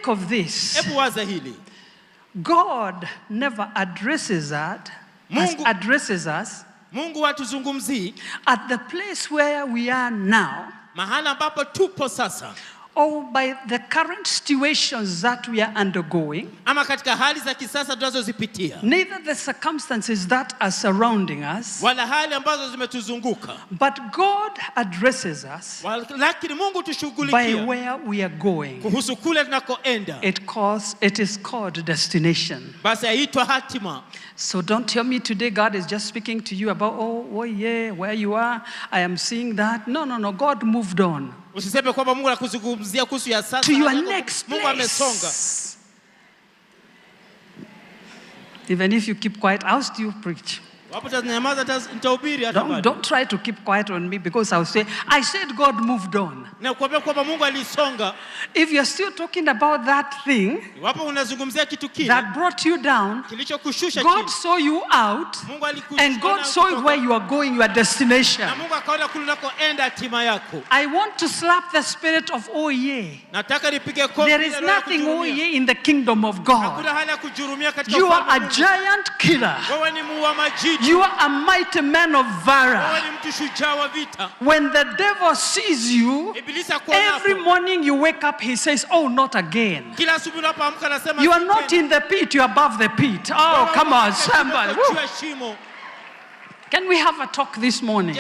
Think of this. Hebu waza hili. God never addresses us Mungu hatuzungumzii at the place where we are now, mahala ambapo tupo sasa, or by the current situations that we are undergoing, ama katika hali za kisasa tunazozipitia, neither the circumstances that are surrounding us, wala hali ambazo zimetuzunguka, but God addresses us lakini Mungu tushughulikia by where we are going. kuhusu kule tunakoenda. It is called destination. Basi yaitwa hatima. So don't tell me today God is just speaking to you about, oh yeah, where you are, I am seeing that. No. God moved on. Usiseme kwamba Mungu anakuzungumzia kuhusu ya sasa. To your next Mungu amesonga. place. Even if you keep quiet, I'll still preach. Don't try to keep quiet on me, because I'll say, I said God moved on. If you're still talking about that thing that brought you down, God saw you out, and God saw where you are going, your destination. I want to slap the spirit of oh yeah. There is nothing oh yeah in the kingdom of God. You are a giant killer. You are a mighty man of valor. When the devil sees you, every morning you wake up, he says, oh, not again. You are not in the pit, you are above the pit. Oh, come on, somebody. Woo. Can we have a talk this morning?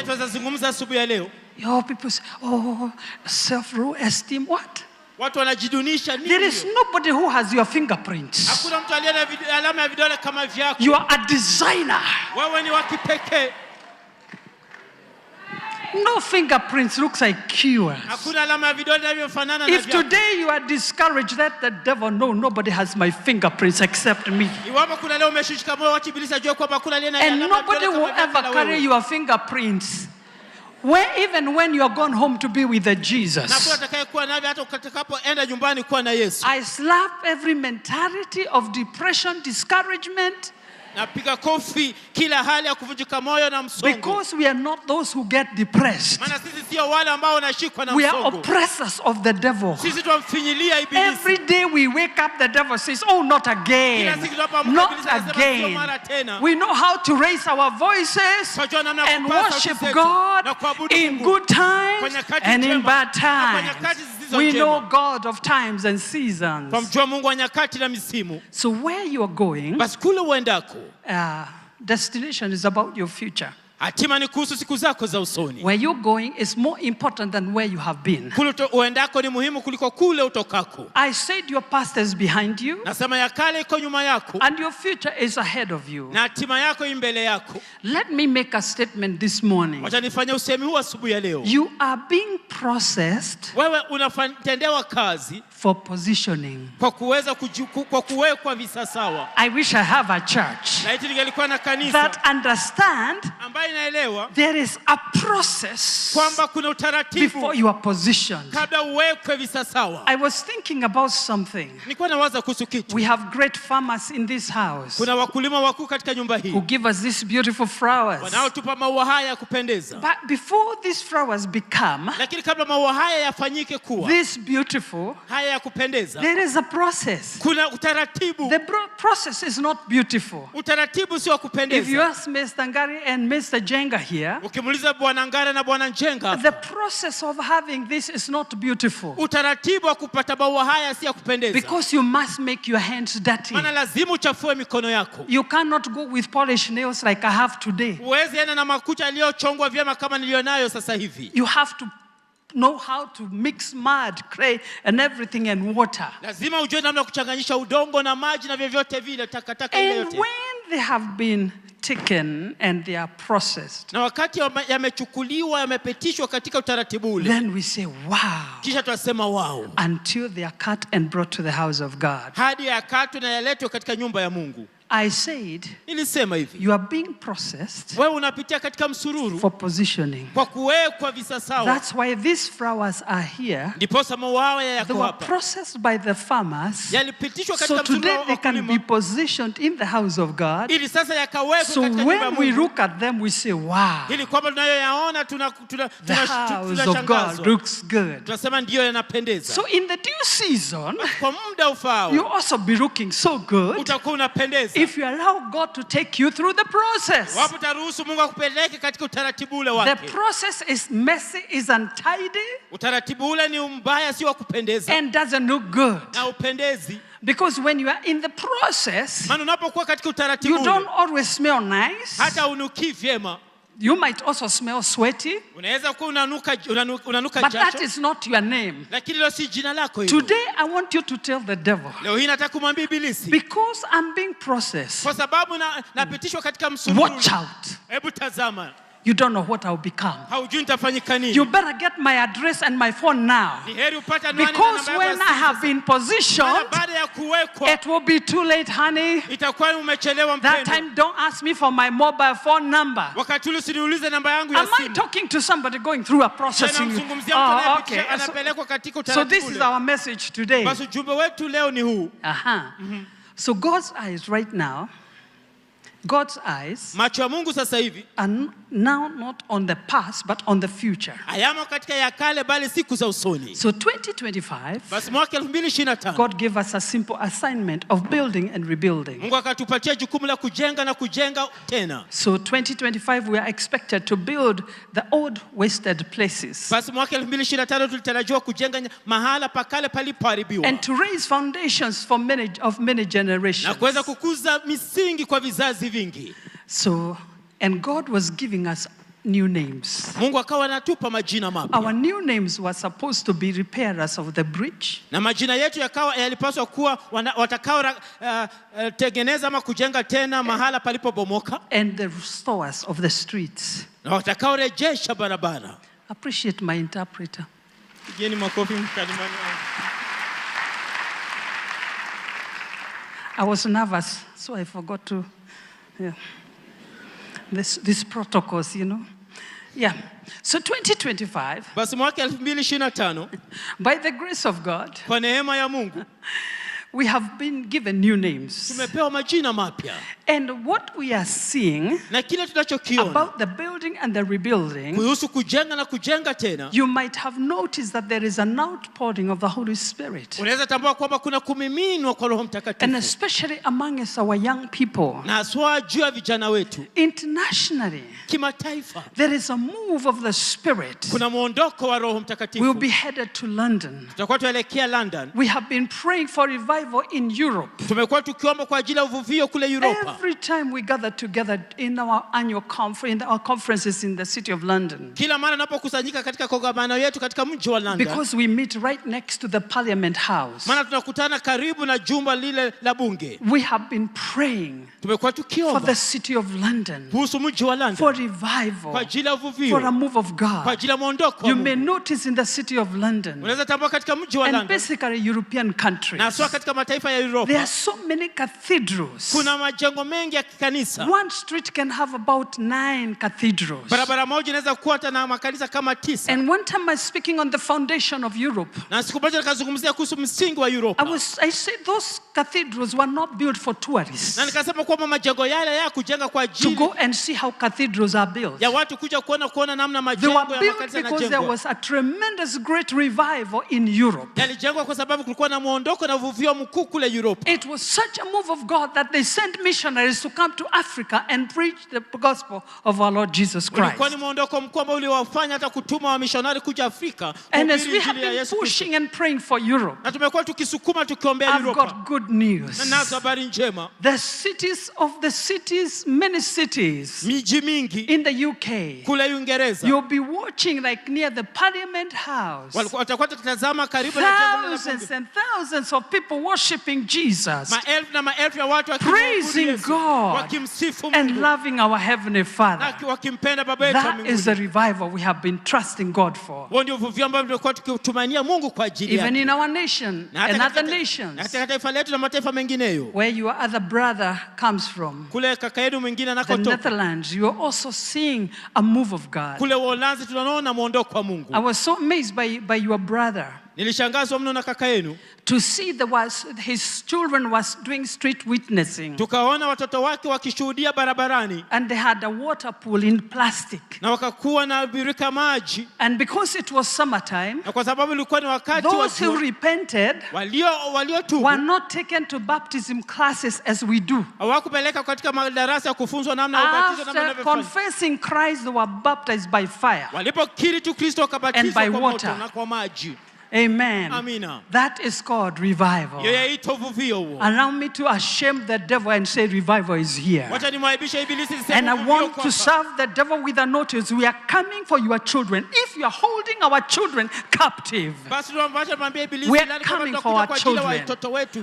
Your people say, oh, self-esteem. What? There is nobody who has your fingerprints. You are a designer. No fingerprints looks like cures. If today you are discouraged, let the devil know nobody has my fingerprints except me. And nobody will ever carry your fingerprints. Even when you are gone home to be with the Jesus. I slap every mentality of depression, discouragement. Because we are not those who get depressed. We are oppressors of the devil. Every day we wake up, the devil says, oh, not again. Not again. We know how to raise our voices and worship God in good times and in bad times. We know God of times and seasons. So where you are going, destination is about your future. Where you're going is more important than where you have been. I said your past is behind you, and your future is ahead of you. Let me make a statement this morning. You are being processed for positioning. I wish I have a church that understand there is a process before you are positioned. I was thinking about something. We have great farmers in this house who give us these beautiful flowers. But before these flowers become this beautiful, there is a process. The process is not beautiful. If you ask Mr. Ngari and Mr. Jenga here, the process of having this is not beautiful. Because you must make your hands dirty. You cannot go with polished nails like I have today. You have to know how to mix mud, clay, and everything, and water. And when they have been taken and they are processed, then we say, wow, until they are cut and brought to the house of God. I said, nilisema hivi, you are being processed wewe unapitia katika msururu for positioning. kwa kuwekwa visasawa. That's why these flowers are here. Ndiposa maua yako They were hapa. processed by the farmers. Yalipitishwa So katika msururu today wa they can be wakulima. positioned in the house of God. Ili sasa yakawekwa So katika nyumba ya when we Mungu. look at them, we say, wow, Ili kwamba tunayoyaona the house of God tunashangazwa. looks good. Tunasema ndio yanapendeza. So in the due season, Kwa muda ufao you also be looking so good utakuwa unapendeza. if you allow God to take you through the process. Wapo utaruhusu Mungu akupeleke katika utaratibu ule The wake. process is messy, is untidy, Utaratibu ule ni mbaya, si wa kupendeza and doesn't look good. na upendezi. Because when you are in the process, Maana unapokuwa katika utaratibu you ule don't always smell nice. hata unuki vyema. You might also smell sweaty, Unaweza kuwa unanuka but that jasho, is not your name. lakini hilo si jina lako hilo. Today, I want you to tell the devil, Leo hii nataka kumwambia ibilisi, because I'm being processed, kwa sababu napitishwa katika msururu. watch out. Hebu tazama, You don't know what I'll become. haujui nitafanyika nini. You better get my address and my phone now. Ni heri upate anwani na Because namba when yako I ya simu. have been positioned, Baada ya kuwekwa it will be too late, honey. itakuwa umechelewa That mpendwa. time, don't ask me for my mobile phone number. Wakati ule usiniulize namba yangu ya Am I simu. talking to somebody going through a processing? Namzungumzia mtu Oh, anayepitia, okay. anapelekwa katika So utaratibu this is ule. our message today. Basi ujumbe wetu leo ni huu. So God's eyes right now, God's eyes Macho ya Mungu sasa hivi are now not on the past but on the future. hayamo katika ya kale bali siku za usoni. So 2025, Basi mwaka 2025 God gave us a simple assignment of building and rebuilding. Mungu akatupatia jukumu la kujenga na kujenga tena. So 2025, we are expected to build the old wasted places Basi mwaka 2025 tulitarajiwa kujenga mahala pakale palipoharibiwa and to raise foundations for many generations. na kuweza kukuza misingi kwa vizazi vingi. So, and God was giving us new names. Mungu akawa anatupa majina mapya. Our new names were supposed to be repairers of the bridge, Na majina yetu yakawa yalipaswa kuwa watakao tengeneza ama kujenga tena mahala palipobomoka, and the restorers of the streets. na watakao rejesha barabara. Appreciate my interpreter. Pigeni makofi mkalimani wangu. I was nervous, so I forgot to, these protocols, you know. Yeah. So 2025, Basi mwaka 2025 by the grace of God, kwa neema ya Mungu we have been given new names. tumepewa majina mapya. And what we are seeing Na kile tunachokiona about the building and the rebuilding, kuhusu kujenga na kujenga tena, you might have noticed that there is an outpouring of the Holy Spirit. unaweza tambua kwamba kuna kumiminwa kwa Roho And Mtakatifu, especially amongst our young people. na haswa juu ya vijana wetu. Internationally, Kimataifa there is a move of the Spirit. kuna muondoko wa Roho We'll Mtakatifu. be headed to London. Tutakuwa tuelekea London. We have been praying for revival in Europe. Tumekuwa tukiomba kwa ajili ya uvuvio kule Europa. Every time we gather together in our annual conference, in our conferences in the city of London, Kila mara tunapokusanyika katika kongamano yetu katika mji wa London, because we meet right next to the Parliament House, maana tunakutana karibu na jumba lile la bunge. we have been praying Tumekuwa for tukiomba the city of London, kuhusu mji wa London, for revival, kwa ajili ya for a uvuvio, move of kwa God. ajili ya muondoko wa You may Mungu. notice in the city of London, Unaweza tambua katika mji wa and London basically European countries, na haswa katika mataifa ya there are Europa, so many cathedrals. kuna majengo mengi ya kikanisa. One street can have about 9 cathedrals. Barabara moja inaweza kuwa hata na makanisa kama 9. And one time I was speaking on the foundation of Europe. Na siku moja nikazungumzia kuhusu msingi wa Europa. I said those cathedrals were not built for tourists Na nikasema kwamba majengo yale ya kujenga kwa to ajili go and see how cathedrals are built. ya watu kuja kuona namna They majengo were ya built makanisa because there yanajengwa. was a tremendous great revival in Europe. Yalijengwa kwa sababu kulikuwa na muondoko na uvuvio mkuu kule Europa. It was such a move of God that they sent missionaries to come to Africa and preach the gospel of our Lord Jesus Christ. Ulikuwa ni muondoko mkuu ambao uliwafanya hata kutuma wamishonari kuja Afrika And as kuhubiri we have injili ya been Yesu Kristo. pushing and praying for Europe, Na tumekuwa tukisukuma tukiombea I've Europa. got good news. Na nazo habari njema. The cities, many cities Miji mingi in the UK, kule Uingereza you'll be watching like near the Parliament House. watakuwa tukitazama karibu na jengo la Thousands bunge. and thousands of people worshiping Jesus, Maelfu na maelfu ya watu praising wakimwabudu God and loving our Heavenly Father. That is the revival we have been trusting God for. Even in our nation and other nations, where your other brother comes from, the Netherlands, you are also seeing a move of God. I was so amazed by your brother to see his children was doing street witnessing. And they had a water pool in plastic. And because it was summertime, those who repented were not taken to baptism classes as we do. After confessing Christ, they were baptized by fire and by water. Amen. Amina. That is called revival. Allow me to shame the devil and say revival is here. And I want to serve the devil with a notice. We are coming for your children. If you are holding our children captive, we are coming for our children.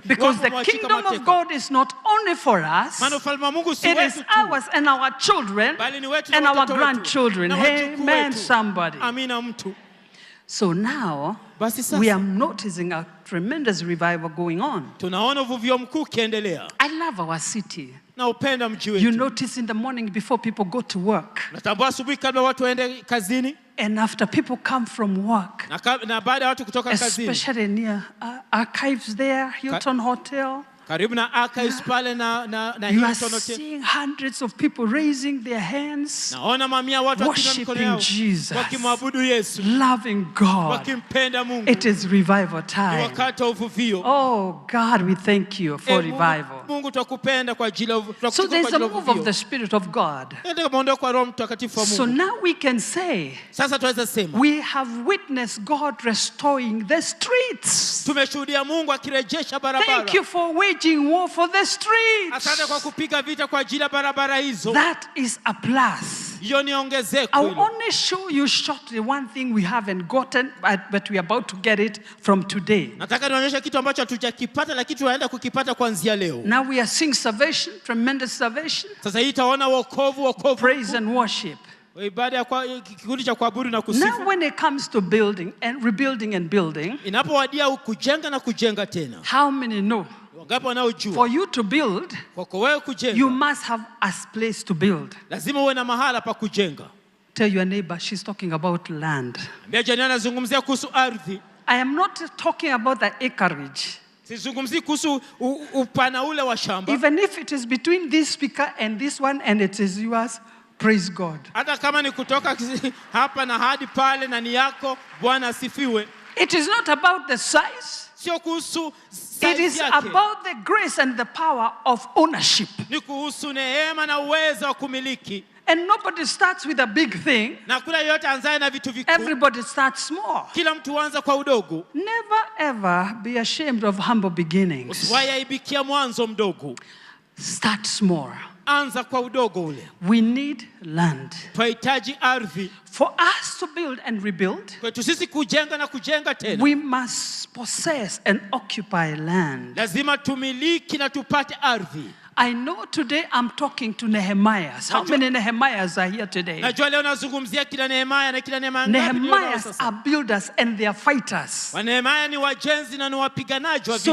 Because the kingdom of God is not only for us, it is ours and our children and our grandchildren. Amen, somebody. So now, we are noticing a tremendous revival going on. I love our city. You notice in the morning before people go to work, and after people come from work, especially near Archives there, Hilton Hotel, you are seeing hundreds of people raising their hands, worshiping Jesus, loving God. It is revival time. Oh God, we thank you for revival. So there's a move of the Spirit of God. So now we can say we have witnessed God restoring the streets. Thank you for waging war for the streets. That is a plus. I will only show you shortly one thing we haven't gotten, but we are about to get it from today. Now we are seeing salvation, tremendous salvation, praise and worship. Now when it comes to building and rebuilding and building, how many know? For you to build, you must have a place to build. Tell your neighbor, she's talking about land. I am not talking about the acreage. Even if it is between this speaker and this one and it is yours, praise God. It is not about the size. It is about the grace and the power of ownership. And nobody starts with a big thing. Everybody starts small. Never ever be ashamed of humble beginnings. Start small. We need land. For us to build and rebuild, we must possess and occupy land. I know today I'm talking to Nehemiahs. How many Nehemiahs are here today? Nehemiahs are builders and they are fighters. So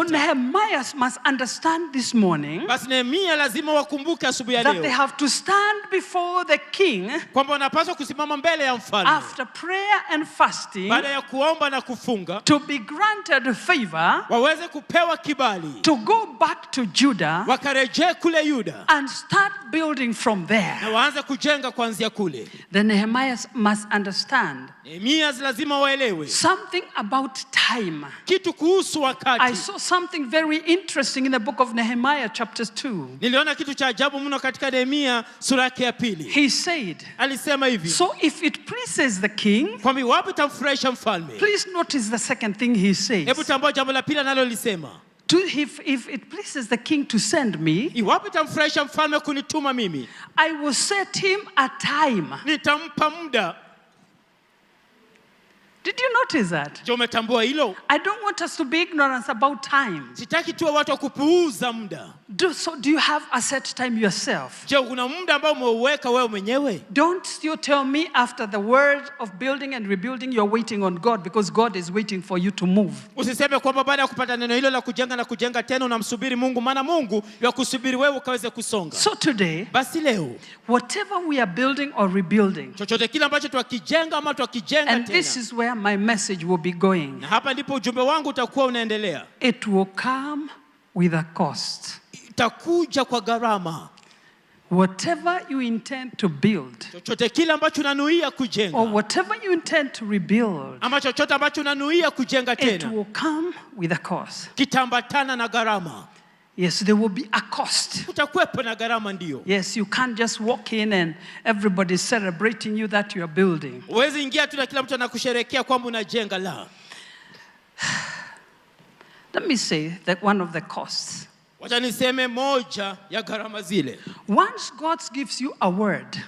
Nehemiahs must understand this morning that they have to stand before the king after prayer and fasting to be granted favor to go back to Judah and start building from there. The Nehemiahs must understand something about time. I saw something very interesting in the book of Nehemiah chapter 2. He said, so if it pleases the king, please notice the second thing he says. If it pleases the king to send me, I will set him a time Did you notice that? Je, umetambua hilo? I don't want us to be ignorant about time. Sitaki tuwe watu wa kupuuza muda. Do you have a set time yourself? Je, una muda ambao umeuweka wewe mwenyewe? Don't you tell me after the word of building and rebuilding you're waiting on God because God is waiting for you to move. Usiseme kwamba baada ya kupata neno hilo la kujenga na kujenga tena unamsubiri Mungu, maana Mungu yakusubiri wewe ukaweze kusonga. So today, basi leo, whatever we are building or rebuilding, chochote kile ambacho tukijenga ama tukijenga tena, and this is where my message will be going. Na hapa ndipo ujumbe wangu utakuwa unaendelea. It will come with a cost. Itakuja kwa gharama. Whatever you intend to build, chochote kile ambacho unanuia kujenga, or whatever you intend to rebuild, ama chochote ambacho unanuia kujenga tena, it will come with a cost. Kitambatana na gharama. Yes, there will be a cost. Utakuwepo na gharama ndio. Yes, you can't just walk in and everybody is celebrating you that you are building. Uwezi ingia tu na kila mtu anakusherehekea kwamba unajenga la. Let me say that one of the costs. Wacha niseme moja ya gharama zile. Once God gives you a word,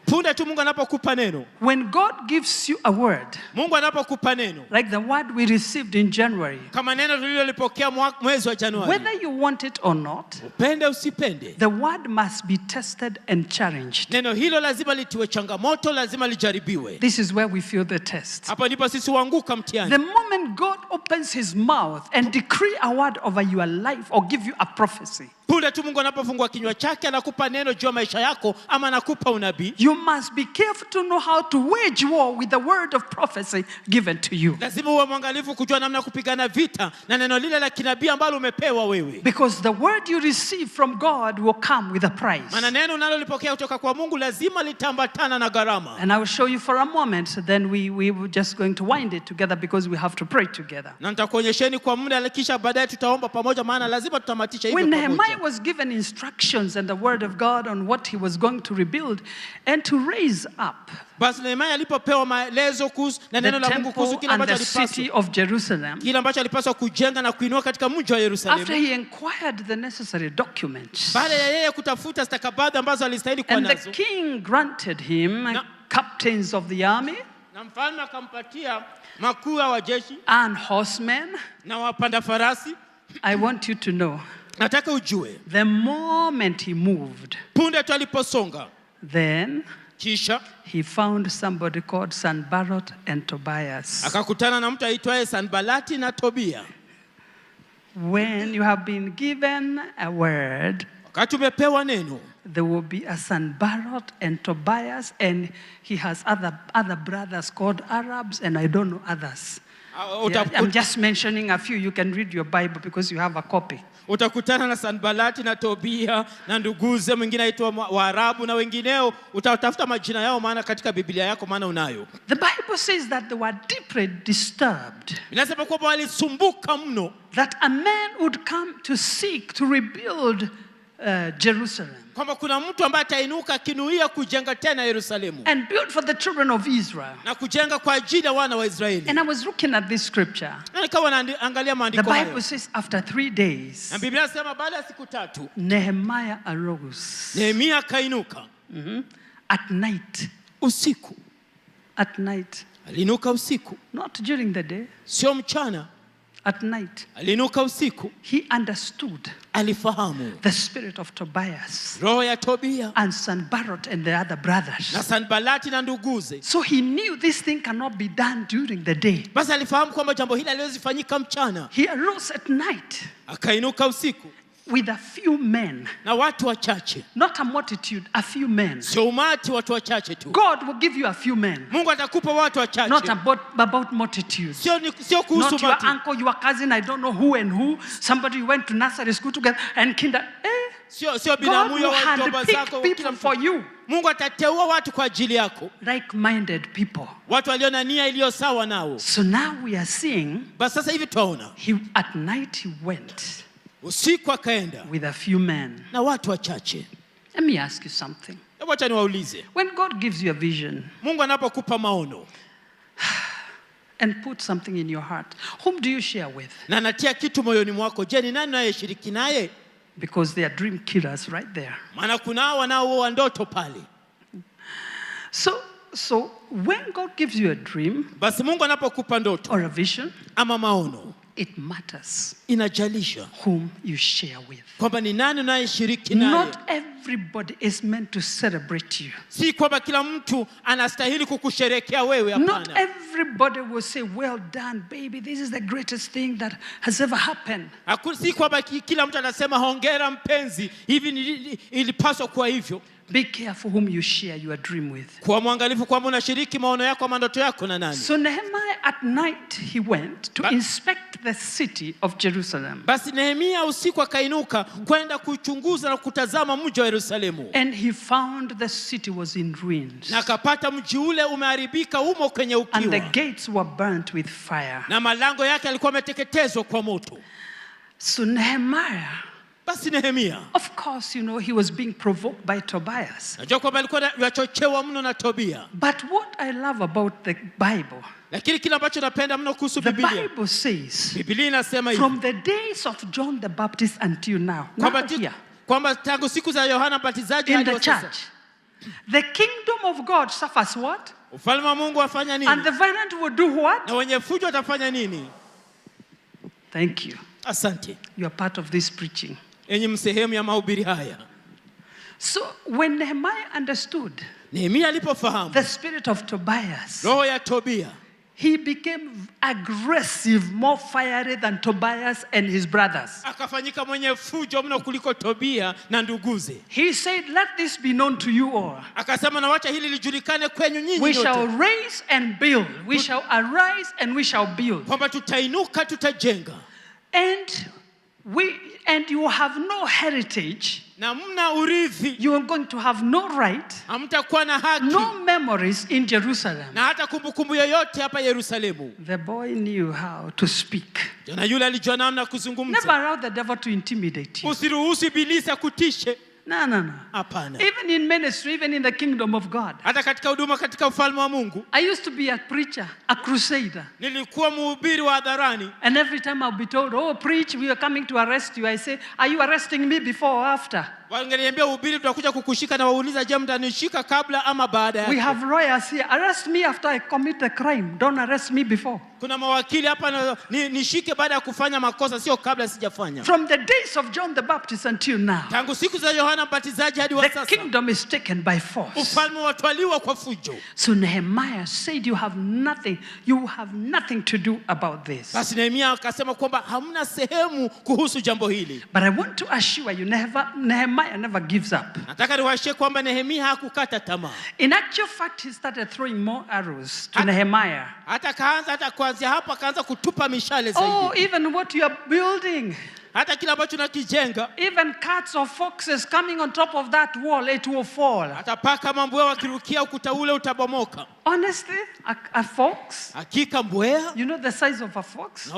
punde tu Mungu anapokupa neno. When God gives you a word, Mungu anapokupa neno, like the word we received in January, kama neno tulilolipokea mwezi wa Januari, whether you want it or not, upende usipende, the word must be tested and challenged. Neno hilo lazima litiwe changamoto, lazima lijaribiwe. This is where we feel the test. Hapa ndipo sisi huanguka mtihani. The moment God opens his mouth and decree a word over your life or give you a prophecy, punde tu Mungu anapofungua kinywa chake anakupa neno juu ya maisha yako ama anakupa unabii, you must be careful to know how to wage war with the word of prophecy given to you. Lazima uwe mwangalifu kujua namna kupigana vita na neno lile la kinabii ambalo umepewa wewe. Because the word you receive from God will come with a price. Maana neno unalolipokea kutoka kwa Mungu lazima litambatana na gharama. And I will show you for a moment, then we were just going to wind it together because we have to pray together. Na nitakuonyesheni kwa muda kisha baadaye tutaomba pamoja maana lazima tutamatisha hivyo pamoja. When Nehemiah was given instructions and the word of God on what he was going to rebuild and to raise up basi Nehemiah alipopewa maelezo kuhusu na neno la Mungu kuhusu kile ambacho alipaswa, the city of Jerusalem, kile ambacho alipaswa kujenga na kuinua katika mji wa Yerusalemu, after he inquired the necessary documents, baada ya yeye kutafuta stakabadhi ambazo alistahili kuwa nazo, and the king granted him captains of the army, na mfalme akampatia makuu wa jeshi and horsemen, na wapanda farasi. I want you to know, nataka ujue, the moment he moved, punde tu aliposonga, then kisha he found somebody called Sanballat and Tobias. Akakutana na mtu aitwaye Sanbalati na Tobia. When you have been given a word, wakati umepewa neno, there will be a Sanballat and Tobias, and he has other brothers called Arabs, and I don't know others. Yeah, I'm just mentioning a few. You can read your Bible because you have a copy. Utakutana na Sanbalati na Tobia na nduguze, mwingine aitwa Waarabu na wengineo. Utatafuta majina yao maana katika Biblia yako maana unayo. The Bible says that they were deeply disturbed. Inasema kwamba walisumbuka mno. That a man would come to seek to rebuild Jerusalem. Kwamba kuna mtu ambaye atainuka kinuia kujenga tena Yerusalemu. And build for the children of Israel. Na kujenga kwa ajili ya wana wa Israeli. And I was looking at this scripture. Na nikawa naangalia maandiko hayo. The Bible hayo. says after 3 days. Na Biblia inasema baada ya siku 3. Nehemiah arose. Nehemia akainuka. At night. Usiku. At night. Aliinuka usiku. Not during the day. Sio mchana. At night. Aliinuka usiku. He understood. Alifahamu. The spirit of Tobias. Roho ya Tobia. And Sanballat and the other brothers. Na Sanbalati na nduguze. So he knew this thing cannot be done during the day. Basi alifahamu kwamba jambo hili haliwezi fanyika mchana. He arose at night. Akainuka usiku. With a few men. Na watu wachache. Not a multitude, a few men. Sio umati, watu wachache tu. God will give you a few men. Mungu atakupa watu wachache. Not about multitudes. Sio kuhusu not your uncle, your cousin, I don't know who and who. Somebody you went to nursery school together and kinder. Sio binamu ya wajomba zako. People for you. Mungu atateua watu kwa ajili yako. Like-minded people. Watu walio na nia iliyo sawa nao. So now we are seeing. Basi sasa hivi tunaona. At night he went. Usiku akaenda. With a few men. Na watu wachache. Let me ask you something. Hebu acha niwaulize. When God gives you a vision. Mungu anapokupa maono. And put something in your heart. Whom do you share with? Na anatia kitu moyoni mwako. Je, ni nani unayeshiriki naye? Because they are dream killers right there. Maana kuna wanaoua ndoto pale. So So when God gives you a dream, basi Mungu anapokupa ndoto or a vision, ama maono, it matters inajalisha whom you share with. kwamba ni nani unayeshiriki naye. Not everybody is meant to celebrate you. Si kwamba kila mtu anastahili kukusherehekea wewe, hapana. Not everybody will say, well done baby, this is the greatest thing that has ever happened. Si kwamba kila mtu anasema hongera mpenzi, hivi ilipaswa kuwa hivyo. Be careful whom you share your dream with. Kwa mwangalifu kwamba unashiriki maono yako ama ndoto yako na nani. So Nehemiah at night he went to inspect the city of Jerusalem. Basi Nehemia usiku akainuka kwenda kuchunguza na kutazama mji wa Yerusalemu. And he found the city was in ruins. Na akapata mji ule umeharibika, umo kwenye ukiwa. And the gates were burnt with fire. Na malango yake yalikuwa yameteketezwa kwa moto. So Nehemiah, basi Nehemia, of course, you know, he was being provoked by Tobias. Najua kwamba alikuwa yachochewa mno na Tobia. But what I love about the Bible, lakini kile ambacho napenda mno kuhusu Biblia, the Bible says, Biblia inasema hivi, from the days of John the Baptist until now, kwamba tangu siku za Yohana Mbatizaji hadi sasa, the kingdom of God suffers what? Ufalme wa Mungu afanya nini? And the violent will do what? Na wenye fujo watafanya nini? Thank you. Asante. You are part of this preaching. Enyi msehemu ya mahubiri haya. So when Nehemiah understood, Nehemia alipofahamu the spirit of Tobias, roho ya Tobia, he became aggressive, more fiery than Tobias and his brothers. Akafanyika mwenye fujo mno kuliko Tobia na nduguze. He said, let this be known to you all. Akasema na wacha hili lijulikane kwenyu nyinyi we nyote. Shall raise and build. We shall arise and we shall build. Kwamba tutainuka tutajenga. And you have no heritage. Na mna urithi. You are going to have no right. Hamtakuwa na haki. No memories in Jerusalem. Na hata kumbukumbu yoyote hapa Yerusalemu. The boy knew how to speak. Na yule alijua namna kuzungumza. Never allow the devil to intimidate you. Usiruhusu ibilisi akutishe. No. Hapana. Even in ministry, even in the kingdom of God. Hata katika huduma katika ufalme wa Mungu. I used to be a preacher, a crusader. Nilikuwa mhubiri wa hadharani. And every time I'll be told, oh, preach, we are coming to arrest you. I say, are you arresting me before or after? Wangeniambia uhubiri tutakuja kukushika na wauliza je mtanishika kabla ama baada yake. We have lawyers here. Arrest me after I commit the crime. Don't arrest me before. Kuna mawakili hapa nishike baada ya kufanya makosa sio kabla sijafanya. From the days of John the Baptist until now. Tangu siku za Yohana Mbatizaji hadi wa sasa. The kingdom is taken by force. Ufalme watwaliwa kwa fujo. So Nehemiah said you have nothing to do about this. Basi Nehemia akasema kwamba hamna sehemu kuhusu jambo hili. But I want to assure you Nehemiah never gives up. Nataka niwaashie kwamba Nehemia hakukata tamaa. In actual fact, he started throwing more arrows to Nehemiah. Hata kuanzia hapo akaanza kutupa mishale zaidi. Oh, even what you are building. Hata kila ambacho unakijenga. Even cats or foxes coming on top of that wall, it will fall. Hata paka mambwea wakirukia ukuta ule utabomoka. Honestly, a fox. Hakika mbwea. You know the size of a fox?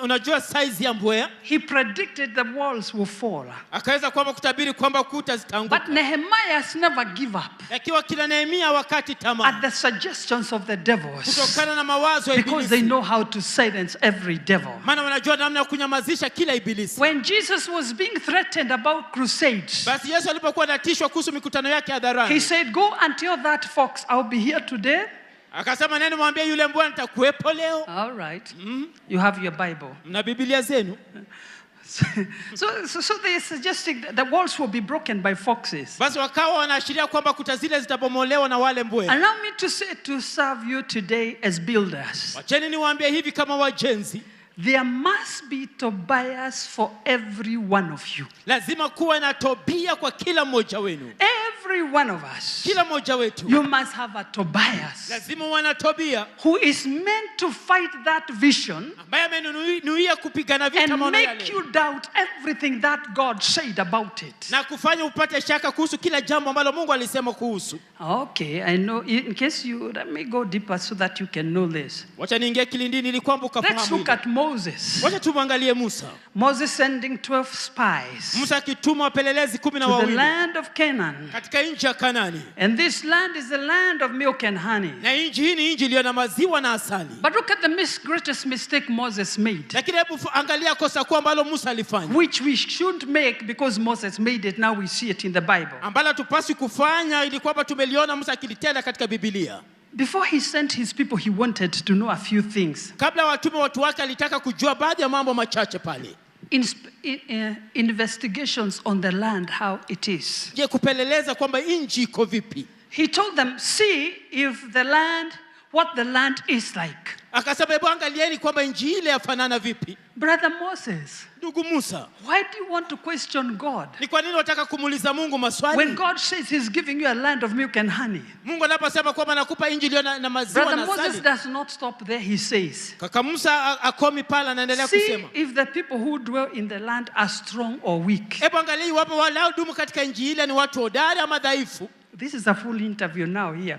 Unajua size ya mbwea? He predicted the walls will fall. Akaweza kwamba kutabiri kwamba kuta zitaanguka. But Nehemiah never give up. Yakiwa kila Nehemia wakati tamaa. At the suggestions of the devils. Kutokana na mawazo ya ibilisi. Because they know how to silence every devil. Maana wanajua namna ya kunyamazisha kila ibilisi. When Jesus was being threatened about crusades. Basi Yesu alipokuwa anatishwa kuhusu mikutano yake hadharani. He said, go and tell that fox I'll be here today. Akasema neno mwambie yule mbwa nitakuwepo leo. All right. You have your Bible. Na Biblia zenu. So they suggesting that the walls will be broken by foxes. Basi wakawa wanaashiria kwamba kuta zile zitabomolewa na wale mbweha. Allow me to serve you today as builders. Wacheni niwaambie hivi kama wajenzi. There must be Tobias for every one of you. Lazima kuwa na Tobia kwa kila mmoja wenu. Every one of us. Kila mmoja wetu. You must have a Tobias. Lazima uwe na Tobia. Who is meant to fight that vision. Ambaye amenuia kupigana vita maono yale. And make you doubt everything that God said about it. Na kufanya upate shaka kuhusu kila jambo ambalo Mungu alisema kuhusu. Okay, I know. In case let me go deeper so that you can know this. Wacha niingie kilindini ili kwamba ukafahamu. Let's look at Moses. Wacha tumwangalie Musa. Moses sending 12 spies. Musa akituma wapelelezi 12. To the land of Canaan. Katika katika nchi ya Kanaani. And this land is the land of milk and honey. Na nchi hii ni nchi iliyo na maziwa na asali. But look at the greatest mistake Moses made. Lakini hebu angalia kosa kubwa ambalo Musa alifanya. Which we shouldn't make because Moses made it, now we see it in the Bible. Ambalo tupasi kufanya ili kwamba tumeliona Musa akilitenda katika Biblia. Before he sent his people, he wanted to know a few things. Kabla watume watu wake alitaka kujua baadhi ya mambo machache pale. Investigations on the land, how it is. Je, kupeleleza kwamba nchi iko vipi. He told them, see if the land, what the land is like. Akasema hebu angalieni kwamba nchi ile yafanana vipi. Brother Moses, ndugu Musa, why do you want to question God? Ni kwa nini unataka kumuuliza Mungu maswali? When God says he's giving you a land of milk and honey. Mungu anaposema kwamba anakupa nchi iliyo na maziwa na asali. Brother Moses does not stop there, he says. Kaka Musa akomi pala anaendelea kusema. See if the people who dwell in the land are strong or weak. Hebu angalia wapo wanaodumu katika nchi ile ni watu hodari ama dhaifu. This is a full interview now here.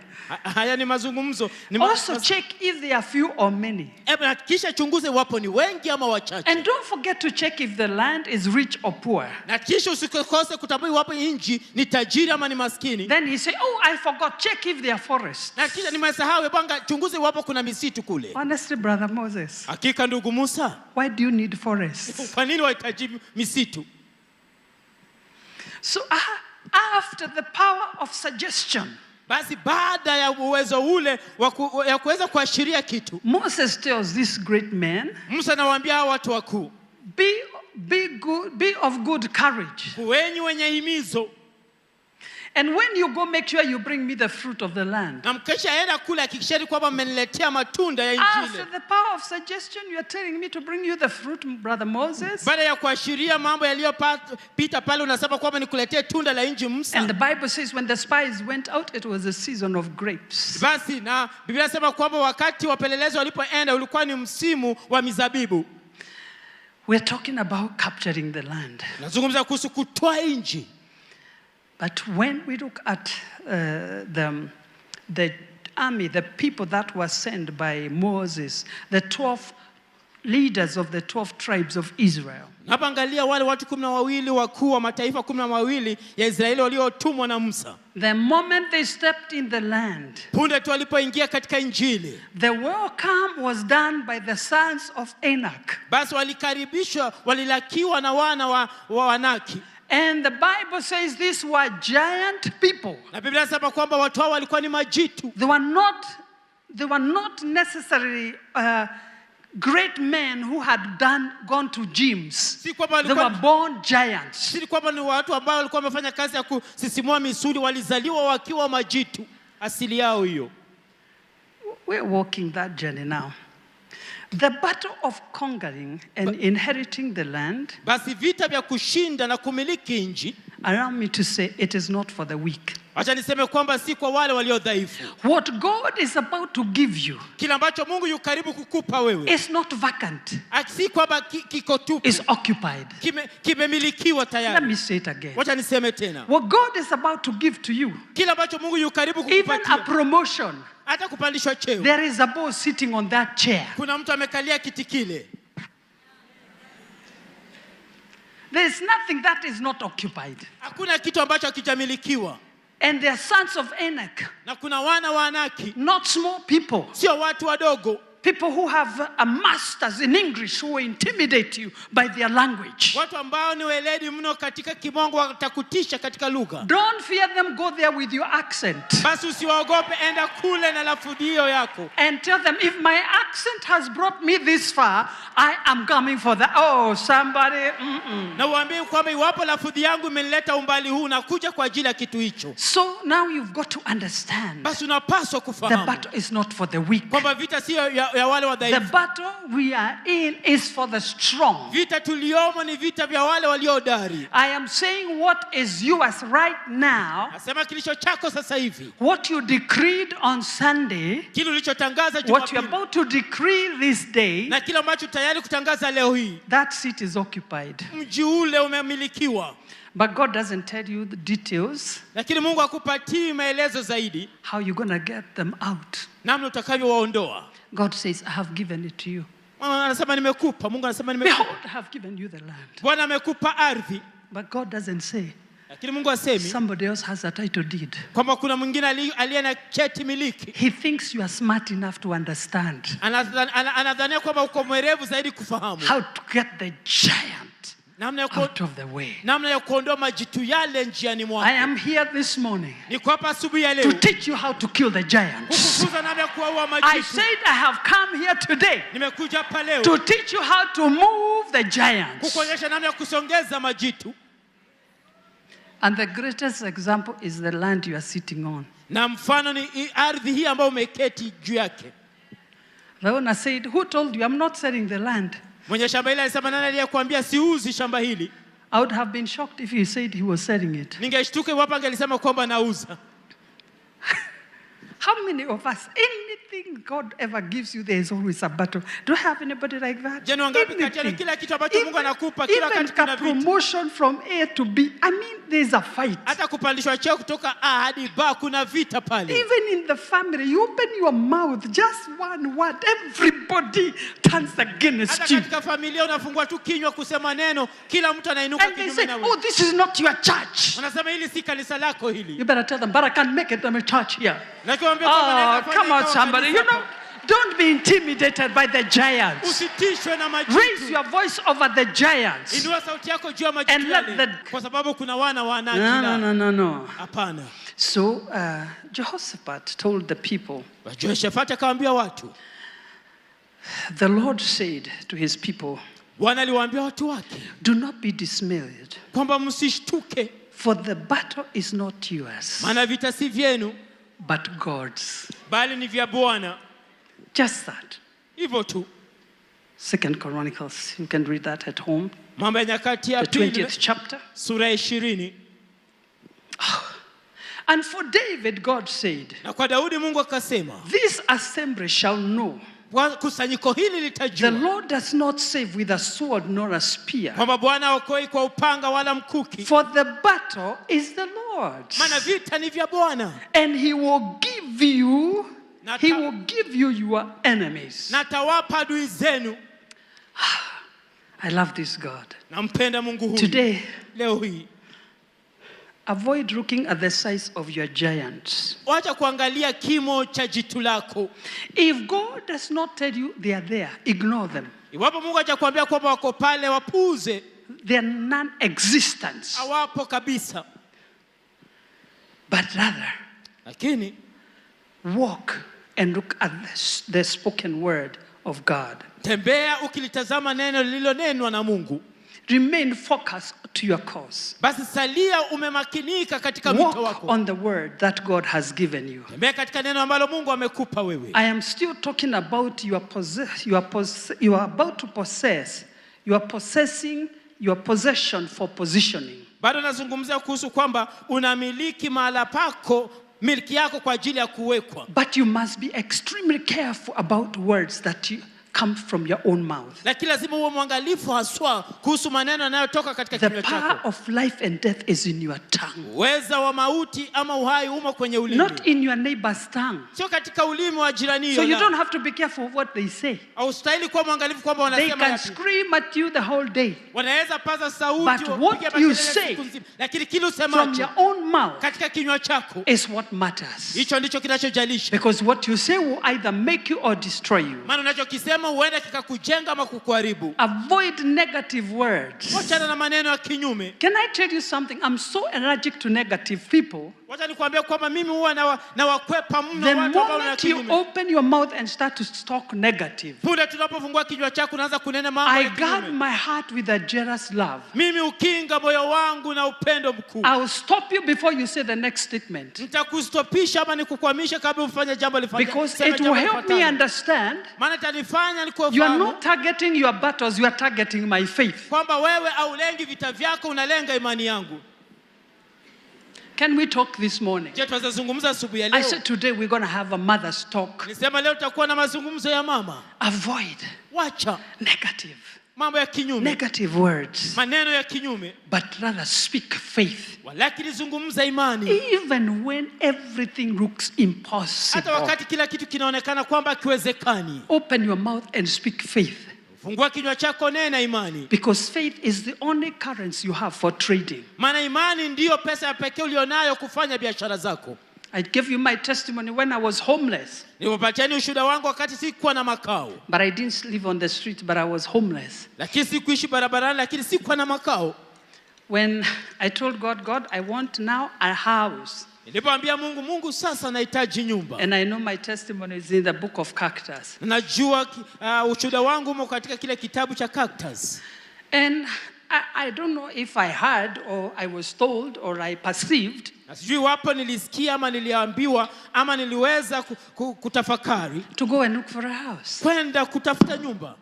Haya ni mazungumzo. Also check if they are few or many. Hebu hakikisha chunguze wapo ni wengi ama wachache. And don't forget to check if the land is rich or poor. Na kisha usikose kutambua wapo nchi ni tajiri ama ni maskini. Then he say, oh, I forgot, check if they are forests. Na kisha nimesahau, banga chunguze wapo kuna misitu kule. Honestly, brother Moses. Hakika ndugu Musa. Why do you need forests? Kwa nini wahitaji misitu? So after the power of suggestion, basi baada ya uwezo ule ya kuweza kuashiria kitu, Moses tells this great man, Musa anawaambia watu wakuu, be of good courage. Kuweni wenye himizo. And when you go, make sure you bring me the fruit of the land. Na mkishaenda kule hakikisheni kwamba mmeniletea matunda ya nchi ile. After the power of suggestion, you are telling me to bring you the fruit, brother Moses. Baada ya kuashiria mambo yaliyopita pale unasema kwamba nikuletee tunda la nchi Musa. And the Bible says when the spies went out, it was a season of grapes. Basi na Biblia inasema kwamba wakati wapelelezi walipoenda ulikuwa ni msimu wa mizabibu. We're talking about capturing the land. Nazungumza kuhusu kutoa nchi. But when we look at the army, the people that were sent by Moses, the 12 leaders of the 12 tribes of Israel. Hapa angalia wale watu 12 wakuu wa mataifa 12 ya Israeli waliotumwa na Musa. The moment they stepped in the land, punde tu walipoingia katika Injili, the welcome was done by the sons of Anak. Basi walikaribishwa, walilakiwa na wana wa Anaki. And the Bible says these were giant people. Na Biblia inasema kwamba watu hao walikuwa ni majitu. They were not necessarily great men who had gone to gyms. They were born giants. Si kwamba ni watu ambao walikuwa wamefanya kazi ya kusisimua misuli, walizaliwa wakiwa majitu. Asili yao hiyo. We're walking that journey now. The battle of conquering and inheriting the land. Basi vita vya kushinda na kumiliki nchi. Allow me to say it is not for the weak. Acha niseme kwamba si kwa wale walio dhaifu. What God is about to give you, kile ambacho Mungu yu karibu kukupa wewe, is not vacant. Si kwamba kiko tupu. Is occupied. Kimemilikiwa tayari. Let me say it again. Acha niseme tena. What God is about to give to you, kile ambacho Mungu yu karibu kukupatia, even a promotion, hata kupandishwa cheo, there is a boss sitting on that chair. Kuna mtu amekalia kiti kile. There is nothing that is not occupied. Hakuna kitu ambacho hakijamilikiwa. And they are sons of Anak. Na kuna wana wa Anaki. Not small people. Sio watu wadogo. People who have a master's in English who will intimidate you by their language. Watu ambao ni weledi mno katika Kimongo, watakutisha katika lugha. Don't fear them, go there with your accent. Basi usiwaogope, enda kule na lafudhio yako. And tell them, if my accent has brought me this far, I am coming for that. Oh, somebody. Na uambie kwamba iwapo lafudhi yangu imenileta umbali huu na kuja kwa ajili ya kitu hicho. So now you've got to understand. Basi unapaswa kufahamu. The battle is not for the weak. Kwamba vita sio ya wale wadhaifu. The battle we are in is for the strong. Vita tuliomo ni vita vya wale waliohodari. I am saying what is yours right now. Nasema kilicho chako sasa hivi. What you decreed on Sunday. Kile ulichotangaza Jumapili. What you are about to decree this day. Na kile ambacho tayari kutangaza leo hii. That seat is occupied. Mji ule umemilikiwa. But God doesn't tell you the details. Lakini Mungu hakupatii maelezo zaidi. How you going to get them out? Namna utakavyowaondoa. God says, I have given it to you. Anasema nimekupa. Mungu anasema nimekupa. Behold, I have given you the land. Bwana amekupa ardhi. But God doesn't say, Lakini Mungu asemi somebody else has a title deed. Kwamba kuna mwingine aliye na cheti miliki. He thinks you are smart enough to understand. Anadhania kwamba uko mwerevu zaidi kufahamu how to get the giant out of the way. Namna ya kuondoa majitu yale njiani mwako. I am here this morning niko hapa asubuhi ya leo to teach you how to kill the giants. kukufunza namna ya kuua majitu. I said I have come here today nimekuja hapa leo to teach you how to move the giants. kukuonyesha namna ya kusongeza majitu. And the greatest example is the land you are sitting on. Na mfano ni ardhi hii ambayo umeketi juu yake. The owner said, who told you I'm not selling the land? Mwenye shamba hili alisema nani aliyekuambia siuzi shamba hili? I would have been shocked if he said he was selling it. Ningeshtuka iwapo angelisema kwamba nauza. How many of us, anything God ever gives you, there is always a battle. Do I have anybody like that? Even a promotion from A to B, I mean, there's a fight. Even in the family, you open your mouth, just one word, everybody turns against you. And they say, oh, this is not your church. You better tell them, but I can't make it, I'm a church here. Oh, come on, somebody. You know, don't be intimidated by the giants. Raise your voice over the giants. And let the... No. So, Jehoshaphat told the people, the Lord said to his people, do not be dismayed, for the battle is not yours, but God's. Just that. Second Chronicles, you can read that at home. The 20th chapter. And for David, God said, this assembly shall know the Lord does not save with a sword nor a spear, for the battle is the Lord's, and he will give you your enemies. I love this God. Today, avoid looking at the size of your giants. If God does not tell you they are there, ignore them. They are non-existent. But rather, walk and look at the spoken word of God. Remain focused to your cause. Walk on the word that God has given you. I am still talking about you are about to possess. You are possessing your possession for positioning. Bado nazungumzia kuhusu kwamba unamiliki mahala pako, miliki yako kwa ajili ya kuwekwa. But you must be extremely careful about words that come from your own mouth. Lakini lazima uwe mwangalifu haswa kuhusu maneno yanayotoka katika kinywa chako. The power of life and death is in your tongue. Uweza wa mauti ama uhai umo kwenye ulimi. Not in your neighbor's tongue. Sio katika ulimi wa jirani. So you don't have to be careful of what they say. Haustahili kuwa mwangalifu kwamba wanasema yapi. They can scream at you the whole day. Wanaweza paza sauti. But what you say lakini kile usemacho from your own mouth katika kinywa chako is what matters. Hicho ndicho kinachojalisha. Because what you say will either make you or destroy you. Maana unachokisema huenda kikakujenga ama kukuharibu. Avoid negative words. Wachana na maneno ya kinyume. Can I tell you something? I'm so allergic to negative people. Wacha nikwambie kwamba mimi huwa na wakwepa mno watu ambao wana kinyume. The moment you open your mouth and start to talk negative, punde tunapofungua kinywa chako unaanza kunena mambo ya kinyume. I guard my heart with a jealous love. Mimi ukinga moyo wangu na upendo mkuu. I will stop you before you say the next statement. Nitakustopisha ama nikukwamisha kabla ufanye jambo lifanye. Because it will help me understand. Maana itanifanya nikufahamu. You are not targeting your battles, you are targeting my faith. Kwamba wewe haulengi vita vyako, unalenga imani yangu. Can we talk this morning? Je, tutazungumza asubuhi ya leo? I said today we're going to have a mother's talk. Nisema leo tutakuwa na mazungumzo ya mama. Avoid negative. Mambo ya kinyume. Negative words. Maneno ya kinyume. But rather speak faith. Lakini zungumza imani. Even when everything looks impossible. Hata wakati kila kitu kinaonekana kwamba hakiwezekani. Open your mouth and speak faith. Fungua kinywa chako, nena imani. Because faith is the only currency you have for trading. Maana imani ndiyo pesa ya pekee ulionayo kufanya biashara zako. I gave you my testimony when I was homeless. Nilipatieni ushuhuda wangu wakati sikuwa na makao. But I didn't live on the street, but I was homeless. Lakini sikuishi barabarani, lakini sikuwa na makao. When I told God, God, I want now a house. Nilipoambia Mungu, Mungu sasa nahitaji nyumba. And I know my testimony is in the book of Cactus. Najua ushuhuda wangu umo katika kile kitabu cha Cactus. And I don't know if I heard or I was told or I perceived. Sijui wapo nilisikia ama niliambiwa ama niliweza kutafakari. To go and look for a house. Kwenda kutafuta nyumba.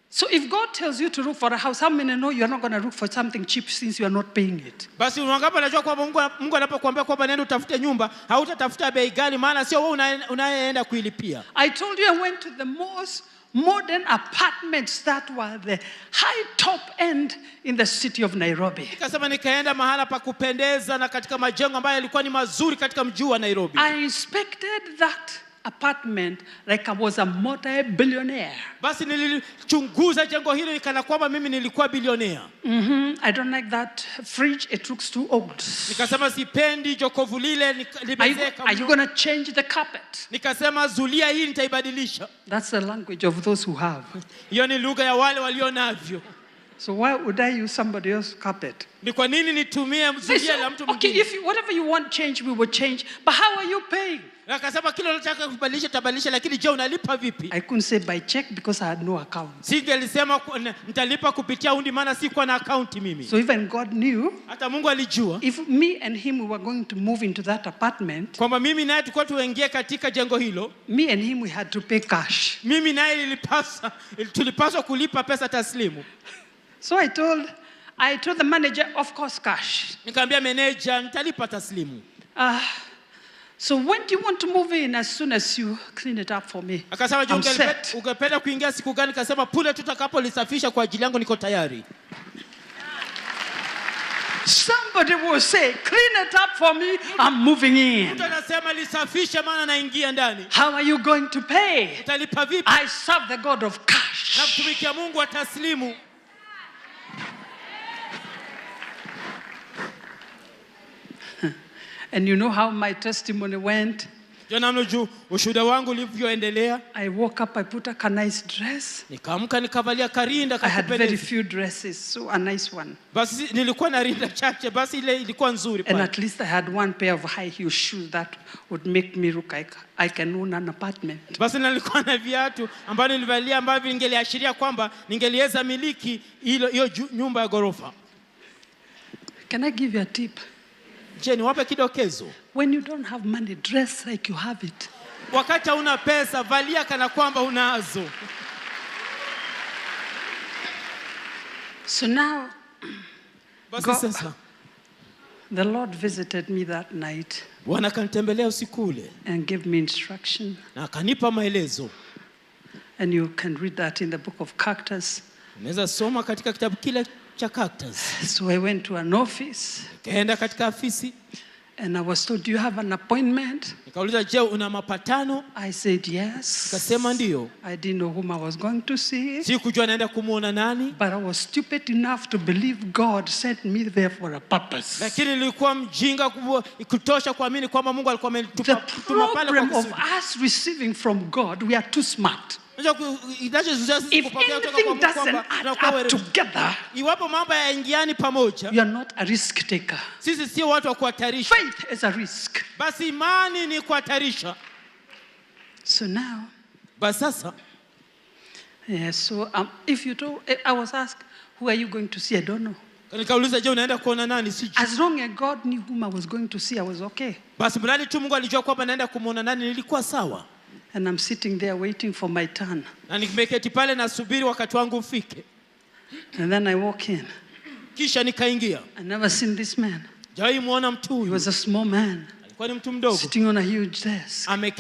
So if God tells you to look for a house, how many know you're not going to look for something cheap since you are not paying it? Basi unangapa najua kwamba Mungu anapokuambia kwamba nenda utafute nyumba, hautatafuta bei ghali maana sio wewe unayeenda kuilipia. I told you I went to the most modern apartments that were the high top end in the city of Nairobi. Nikasema nikaenda mahala pa kupendeza na katika majengo ambayo yalikuwa ni mazuri katika mji wa Nairobi. I inspected that apartment like I was a multi-billionaire. Basi nilichunguza jengo hilo nikana kwamba mimi nilikuwa bilionea. I don't like that fridge, it looks too old. Nikasema sipendi jokovu lile limezeka. Are you going to change the carpet? Nikasema zulia hii nitaibadilisha. That's the language of those who have. Hiyo ni lugha ya wale walio navyo. So why would I use somebody else's carpet? Ni kwa nini nitumie zulia la mtu mwingine? Okay, if whatever you want change, we will change. But how are you paying? Akasema kile unataka kubadilisha tabadilisha, lakini je unalipa vipi? I couldn't say by check because I had no account. Singelisema nitalipa kupitia hundi maana sikuwa na account mimi. So even God knew. Hata Mungu alijua. If me and him we were going to move into that apartment. Kwamba mimi naye tulikuwa tuingie katika jengo hilo. Me and him we had to pay cash. Mimi naye tulipaswa kulipa pesa taslimu. So I told the manager, of course cash. Nikamwambia manager nitalipa taslimu. So when do you want to move in? As soon as you clean it up for me. Akasema ungependa kuingia siku gani? Akasema pule tutakapolisafisha kwa ajili yangu niko tayari. Somebody will say, clean it up for me, I'm moving in. Mtu anasema lisafisha maana naingia ndani. How are you going to pay? Utalipa vipi? I serve the God of cash. Na mtumikia Mungu wa taslimu. And you know how my testimony went? Ushuhuda wangu ulivyoendelea. I woke up, I put a nice dress. Nikaamka nikavalia karinda I had very few dresses, so a nice one. Basi nilikuwa na rinda chache, basi ile ilikuwa nzuri pale. And at least I had one pair of high heel shoes that would make me look like I can own an apartment. Basi nilikuwa na viatu ambavyo nilivalia ambavyo ningeliashiria kwamba ningeliweza miliki hiyo nyumba ya gorofa. Can I give you a tip? Je, niwape kidokezo? When you don't have money, dress like you have it. Wakati una pesa, valia kana kwamba unazo. So now, sasa, the Lord visited me that night. Bwana kanitembelea usiku ule. And gave me instruction. Na akanipa maelezo. And you can read that in the book of Cactus. Unaweza soma katika kitabu kile cha Cactus. So I went to an office. Kaenda katika afisi. And I was told, do you have an appointment? Nikauliza, je, una mapatano? I said yes. Kasema ndio. I didn't know whom I was going to see. Sikujua naenda kumuona nani. But I was stupid enough to believe God sent me there for a purpose. Lakini nilikuwa mjinga kutosha kuamini kwamba Mungu alikuwa amenituma pale kwa kusudi. The problem of us receiving from God, we are too smart. If anything doesn't add up together, you are not a risk taker. Faith is a risk. So now, yeah, so if you told, I was asked, who are you going to see? I don't know. As long as God knew whom I was going to see, I was okay. And I'm sitting there waiting for my turn. And then I walk in. I never seen this man. He was a small man. Sitting on a huge desk. He looked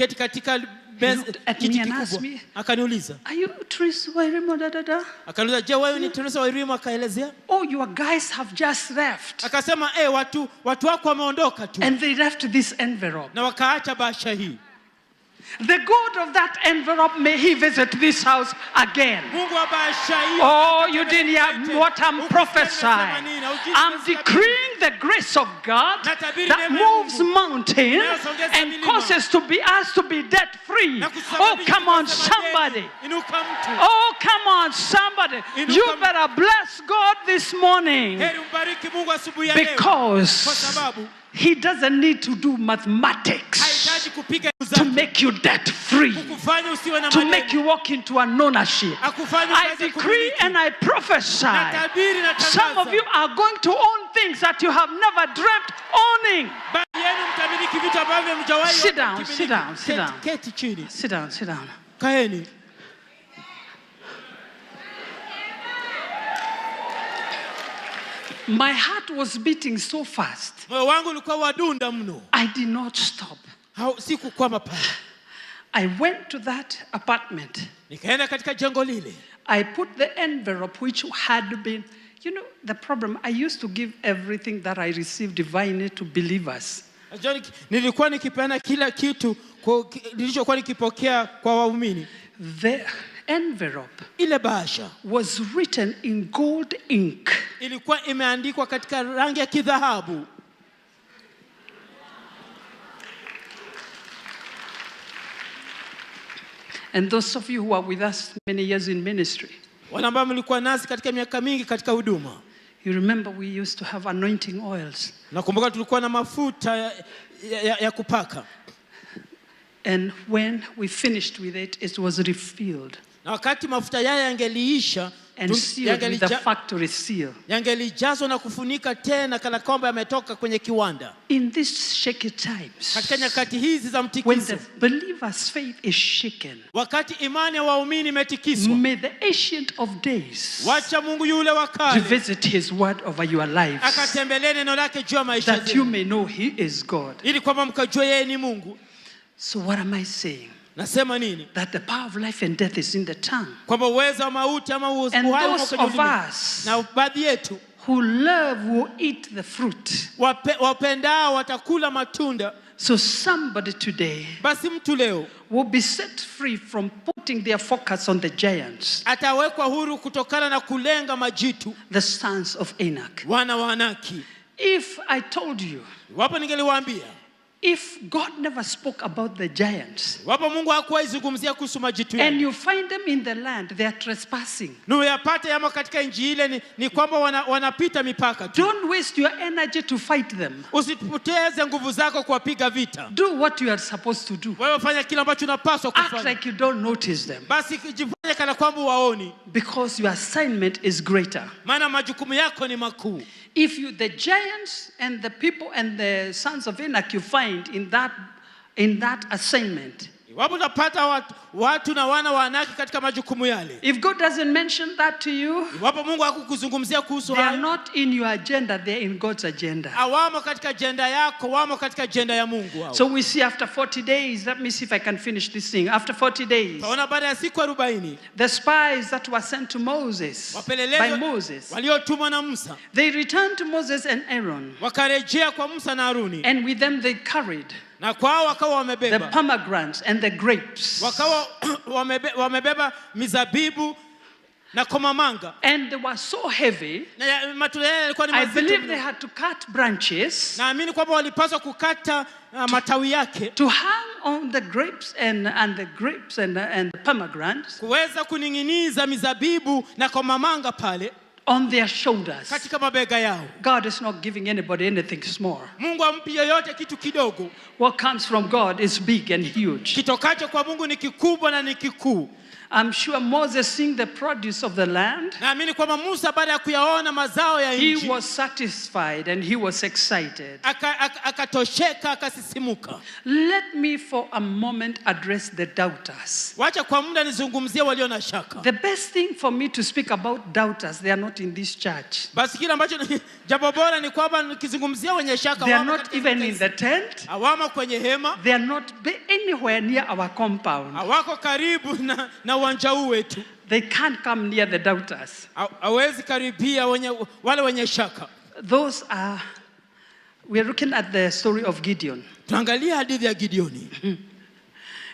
at me and asked me, are you Teresa Wairimu da? Oh, your guys have just left. And they left this envelope. The God of that envelope, may he visit this house again. Oh, you didn't hear what I'm prophesying. I'm decreeing the grace of God that moves mountains and causes us to be debt free. Oh, come on, somebody. Oh, come on, somebody. You better bless God this morning, because he doesn't need to do mathematics to make you debt free, to make you walk into an ownership. I decree and I prophesy, some of you are going to own things that you have never dreamt owning. Sit down, sit down, sit down. Sit down, sit down. My heart was beating so fast. I did not stop. I went to that apartment. I put the envelope which had been, you know, the problem, I used to give everything that I received divinely to believers. The envelope was written in gold ink. And those of you who are with us many years in ministry, you remember we used to have anointing oils. And when we finished with it, it was refilled and sealed with the factory seal. In these shaky times, when the believer's faith is shaken, may the Ancient of Days revisit his word over your lives, that you may know he is God. So what am I saying? That the power of life and death is in the tongue. And those of us who love will eat the fruit. So somebody today will be set free from putting their focus on the giants, the sons of Enoch. If I told you, if God never spoke about the giants, and you find them in the land, they are trespassing. Don't waste your energy to fight them. Do what you are supposed to do. Act like you don't notice them, because your assignment is greater. If you, the giants and the people and the sons of Enoch you find in that assignment, if God doesn't mention that to you, they are not in your agenda, they are in God's agenda. So we see after 40 days, let me see if I can finish this thing. After 40 days, the spies that were sent to Moses, by Moses, they returned to Moses and Aaron, and with them they carried the pomegranates and the grapes. And they were so heavy, I believe they had to cut branches to hang on the grapes and the grapes and the pomegranates on their shoulders. God is not giving anybody anything small. What comes from God is big and huge. I'm sure Moses, seeing the produce of the land, he was satisfied and he was excited. Let me for a moment address the doubters. The best thing for me to speak about doubters, they are not in this church. They are not even in the tent. They are not anywhere near our compound. They can't come near the doubters. Those are, we are looking at the story of Gideon.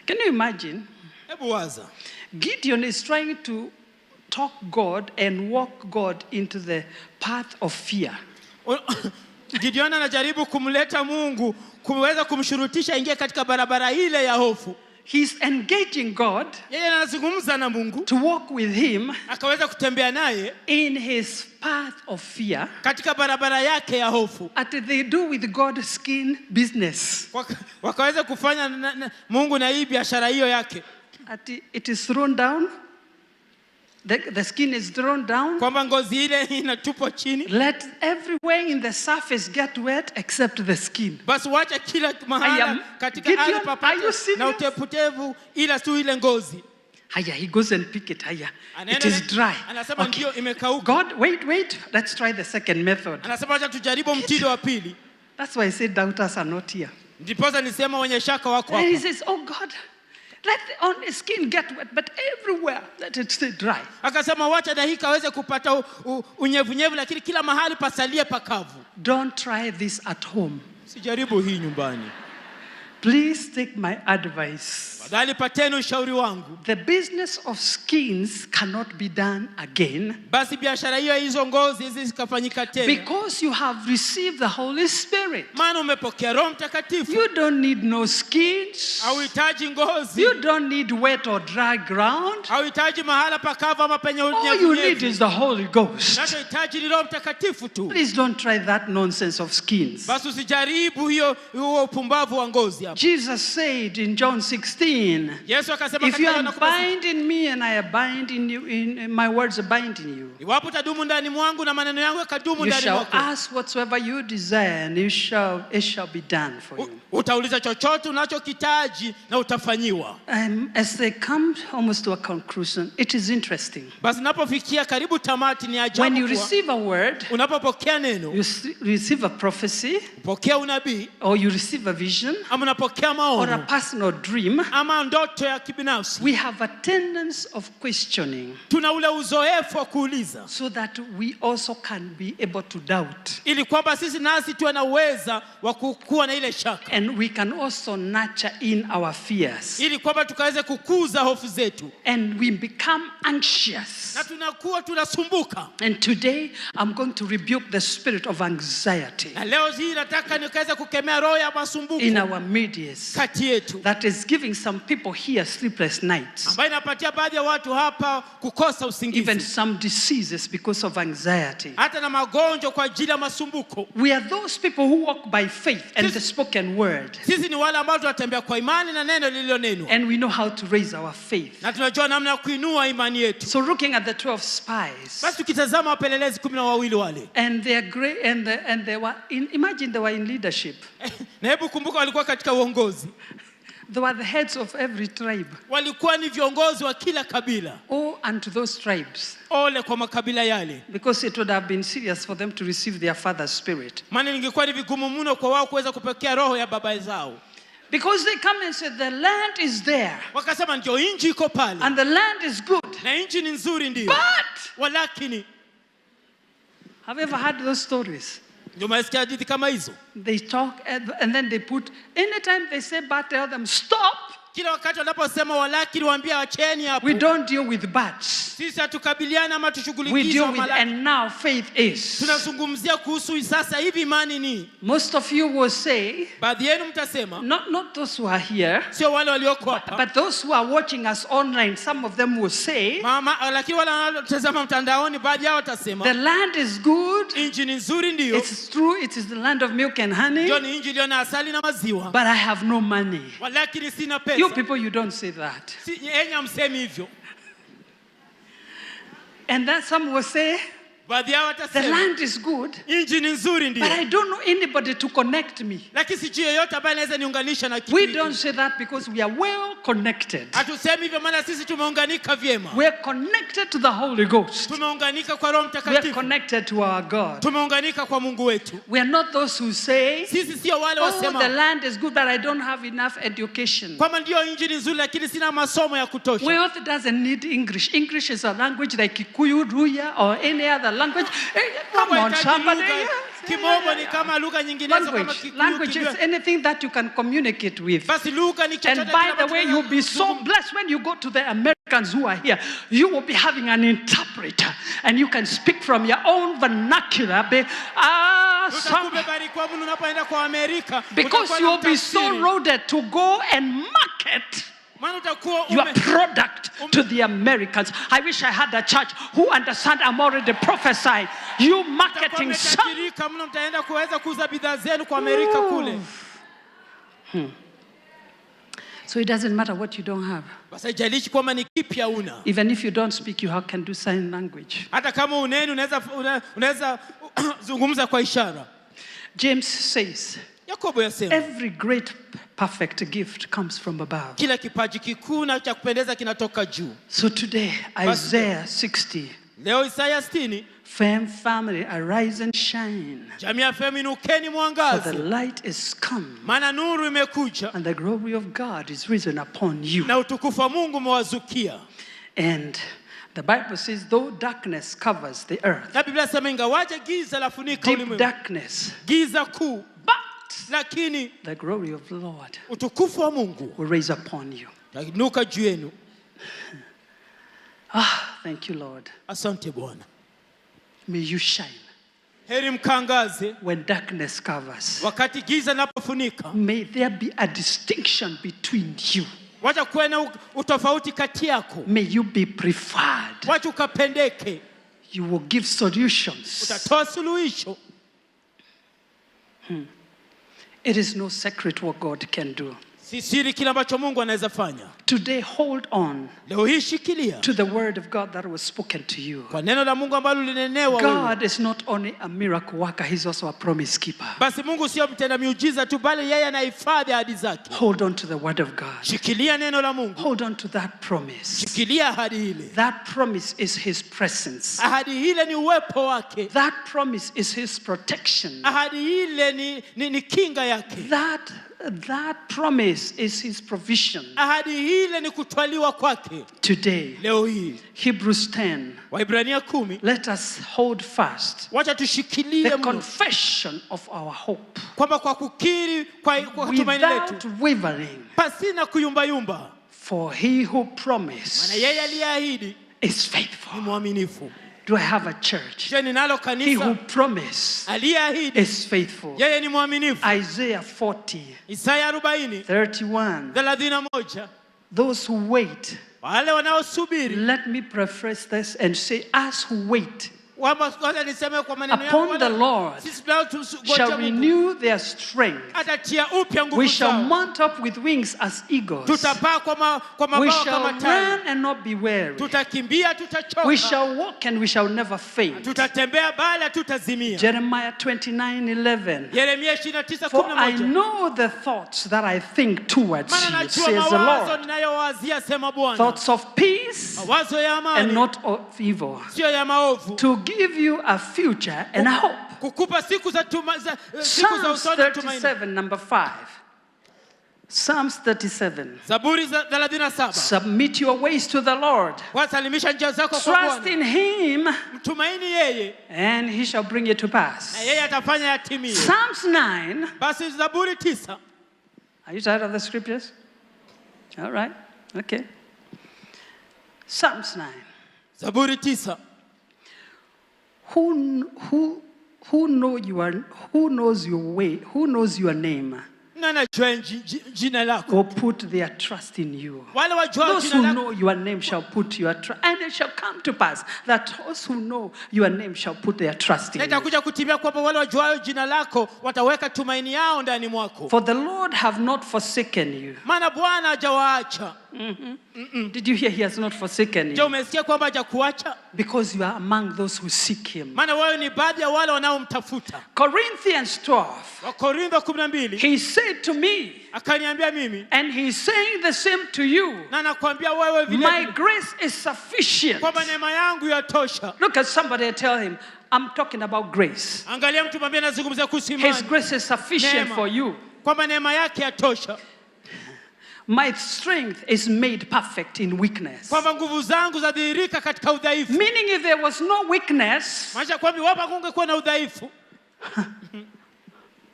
Can you imagine? Hebu waza. Gideon is trying to talk God and walk God into the path of fear. Gideon anajaribu kumleta Mungu, kuweza kumshurutisha ingie katika barabara ile ya hofu. He's engaging God yeye anazungumza na Mungu to walk with him akaweza kutembea naye in his path of fear katika barabara yake ya hofu. At they do with God skin business. Wakaweza kufanya Mungu na hii biashara hiyo yake. At it is thrown down. The skin is thrown down. Kwamba ngozi ile inatupwa chini. Let everywhere in the surface get wet except the skin. Basi wacha kila mahali katika ardhi papate na uteputevu ila tu ile ngozi. Haya, he goes and pick it. Haya, it is dry. Anasema ndio imekauka. God, wait. Let's try the second method. Anasema acha tujaribu mtindo wa pili. That's why I said doubters are not here. Ndiposa nisema wenye shaka wako hapa. And he says, oh God, let the skin get wet, but everywhere let it stay dry. Akasema wacha dakika aweze kupata unyevunyevu lakini kila mahali pasalie pakavu. Don't try this at home. Sijaribu hii nyumbani. Please take my advice. Badali pateni ushauri wangu. The business of skins cannot be done again. Basi biashara hiyo hizo ngozi hizi zikafanyika tena. Because you have received the Holy Spirit. Maana umepokea Roho Mtakatifu. You don't need no skins. Hauhitaji ngozi. You don't need wet or dry ground. Hauhitaji mahala pakavu ama penye unyevu. All you need is the Holy Ghost. Unachohitaji ni Roho Mtakatifu tu. Please don't try that nonsense of skins. Basi usijaribu huo upumbavu wa ngozi hapo. Jesus said in John 16, Yesu akasema if you abide in me and I abide in you, in my words abide in you, iwapo utadumu ndani mwangu na maneno yangu yakadumu ndani mwako, you shall ask whatsoever you desire and it shall be done for you. Utauliza chochote unachokitaji na utafanyiwa. As they come almost to a conclusion, it is interesting. Basi napofikia karibu tamati ni ajabu. When you receive a word, unapopokea neno, you receive a prophecy, pokea unabii, or you receive a vision, ama unapokea maono, or a personal dream, ama ndoto ya kibinafsi, we have a tendency of questioning. Tuna ule uzoefu wa kuuliza, so that we also can be able to doubt. Ili kwamba sisi nasi tuwe na uweza wa kuwa na ile shaka. And we can also nurture in our fears. Ili kwamba tukaweze kukuza hofu zetu. And we become anxious. Na tunakuwa tunasumbuka. And today I'm going to rebuke the spirit of anxiety. Na leo hii nataka nikaweze kukemea roho ya masumbuko. In our midst. Kati yetu. That is giving some people here sleepless nights. Ambayo inapatia baadhi ya watu hapa kukosa usingizi. Even some diseases because of anxiety. Hata na magonjwa kwa ajili ya masumbuko. We are those people who walk by faith and the spoken word. Sisi ni wale ambao tunatembea kwa imani na neno lililonenwa. And we know how to raise our faith. Na tunajua namna ya kuinua imani yetu. So looking at the 12 spies. Basi tukitazama wapelelezi 12 wale. And they are great and they were imagine they were in leadership. Na hebu kumbuka walikuwa katika uongozi. They were the heads of every tribe. Walikuwa ni viongozi wa kila kabila. Oh, and to those tribes. Ole kwa makabila yale. Because it would have been serious for them to receive their father's spirit. Maana ingekuwa ni vigumu mno kwa wao kuweza kupokea roho ya baba zao. Because they come and say the land is there. Wakasema ndio nchi iko pale. And the land is good. Na nchi ni nzuri ndio. But walakini, have you ever heard those stories? Ndio masikia hadithi kama hizo. They talk and then they put, anytime they say but tell them stop. Kila wakati wanaposema walakini waambia acheni hapo. We don't deal with buts. Sisi hatukabiliana ama tushughulikie we deal with and now faith is. Tunazungumzia kuhusu sasa hivi imani ni. Most of you will say, baadhi yenu mtasema, not those who are here, sio wale walioko hapa, but those who are watching us online, some of them will say, lakini wale wanatazama mtandaoni baadhi yao watasema, the land is good. Nchi ni nzuri ndio. It's true, it is the land of milk and honey. Ndio ni nchi iliyo na asali na maziwa. But I have no money. Walakini sina pesa. You people, you don't say that. Enyi msemi hivyo. And then some will say, baadhi yao watasema, the land is good. Nchi ni nzuri ndio. But I don't know anybody to connect me. Lakini sijui yeyote ambaye anaweza niunganisha na kitu. We don't say that because we are well connected. Hatusemi hivyo maana sisi tumeunganika vyema. We are connected to the Holy Ghost. Tumeunganika kwa Roho Mtakatifu. We are connected to our God. Tumeunganika kwa Mungu wetu. We are not those who say, sisi sio wale wasema, the land is good but I don't have enough education. Kama ndio nchi ni nzuri lakini sina masomo ya kutosha. Wealth doesn't need English. English is a language like Kikuyu, Luya or any other language. Come on, somebody. Kimombo ni kama lugha nyinginezo kama Kikuyu. Language is anything that you can communicate with. Basi lugha ni chochote. And by the way, you'll be so blessed when you go to the Americans who are here. You will be having an interpreter, and you can speak from your own vernacular. Because you will be so loaded to go and market your product to the Americans. I wish I had a church who understand I'm already prophesying. You marketing some. So it doesn't matter what you don't have. Even if you don't speak, you can do sign language. James says, every great perfect gift comes from above. So today, Isaiah 60. Fame, family, arise and shine. For the light is come. And the glory of God is risen upon you. And the Bible says, though darkness covers the earth, deep darkness, but the glory of the Lord will raise upon you. Thank you, Lord. May you shine. When darkness covers, may there be a distinction between you. May you be preferred. You will give solutions. It is no secret what God can do. Today, hold on to the word of God that was spoken to you. God is not only a miracle worker, He's also a promise keeper. Hold on to the word of God. Hold on to that promise. That promise is His presence. That promise is His protection. That promise is His provision. Today, Hebrews 10. Let us hold fast the confession of our hope without wavering. For He who promised is faithful. Do I have a church? He who promised is faithful. Isaiah 40, 31. Those who wait, let me preface this and say, us who wait upon the Lord shall renew their strength. We shall mount up with wings as eagles. We shall run and not be weary. We shall walk and we shall never faint. Jeremiah 29:11. For I know the thoughts that I think towards you, says the Lord. Thoughts of peace and not of evil, to give you a future and a hope. Psalms 37, number 5. Psalms 37. Submit your ways to the Lord. Trust in Him, and He shall bring it to pass. Psalms 9. Are you tired of the scriptures? All right. Okay. Psalms 9. Who knows your way? Who knows your name? Or put their trust in you. Those who know your name shall put your trust, and it shall come to pass that those who know your name shall put their trust in you. For the Lord have not forsaken you. Did you hear He has not forsaken you? Because you are among those who seek Him. Corinthians 12. He said to me, and He's saying the same to you, my grace is sufficient. Look at somebody and tell him, I'm talking about grace. His grace is sufficient for you. My strength is made perfect in weakness. Meaning if there was no weakness,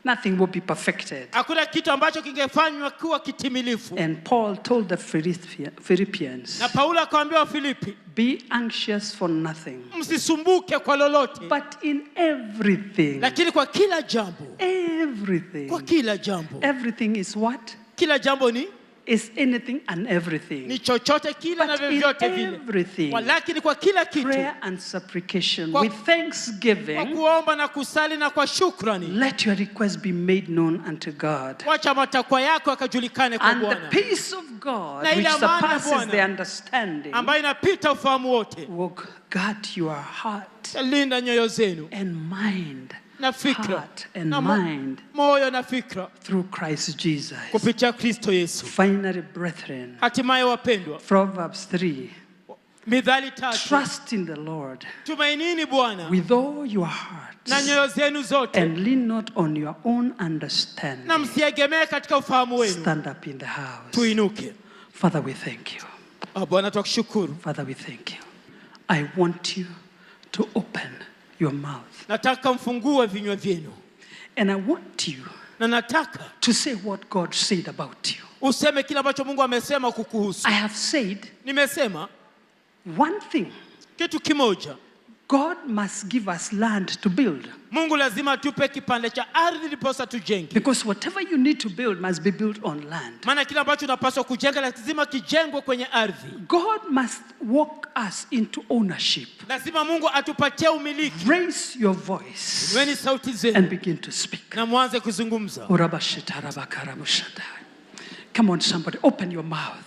Nothing will be perfected. Hakuna kitu ambacho kingefanywa kuwa kitimilifu. And Paul told the Philippians, na Paulo akawaambia Wafilipi, be anxious for nothing, msisumbuke kwa lolote, but in everything, lakini kwa kila jambo, everything, kwa kila jambo. Everything is what? Kila jambo ni? Is anything and everything. Ni chochote kila na vyovyote vile. Walakini kwa kila kitu, prayer and supplication with thanksgiving, kwa kuomba na kusali na kwa shukrani, let your requests be made known unto God. Wacha matakwa yako yakajulikane kwa Bwana. And the peace of God, which surpasses the understanding, ambayo inapita ufahamu wote, will guard your heart linda nyoyo zenu and mind, na fikra, heart and mind, moyo na fikra, through Christ Jesus. Kupitia Kristo Yesu. Finally, brethren, hatimaye wapendwa, Proverbs 3, Mithali 3, trust in the Lord tumainini Bwana with all your heart, na nyoyo zenu zote, and lean not on your own understanding. Na msiegemee katika ufahamu wenu. Stand up in the house. Tuinuke. Father, we thank you. Bwana tukushukuru. Father, we thank you. I want you to open your mouth. Nataka mfungue vinywa vyenu. And I want you na nataka to say what God said about you. Useme kile ambacho Mungu amesema kukuhusu. I have said, nimesema, one thing. Kitu kimoja. God must give us land to build. Mungu lazima tupe kipande cha ardhi ndiposa tujenge. Because whatever you need to build must be built on land. Maana kile ambacho unapaswa kujenga lazima kijengwe kwenye ardhi. God must walk us into ownership. Lazima Mungu atupatie umiliki. Raise your voice. Inueni sauti zenu. And begin to speak. Na mwanze kuzungumza. Come on, somebody, open your mouth.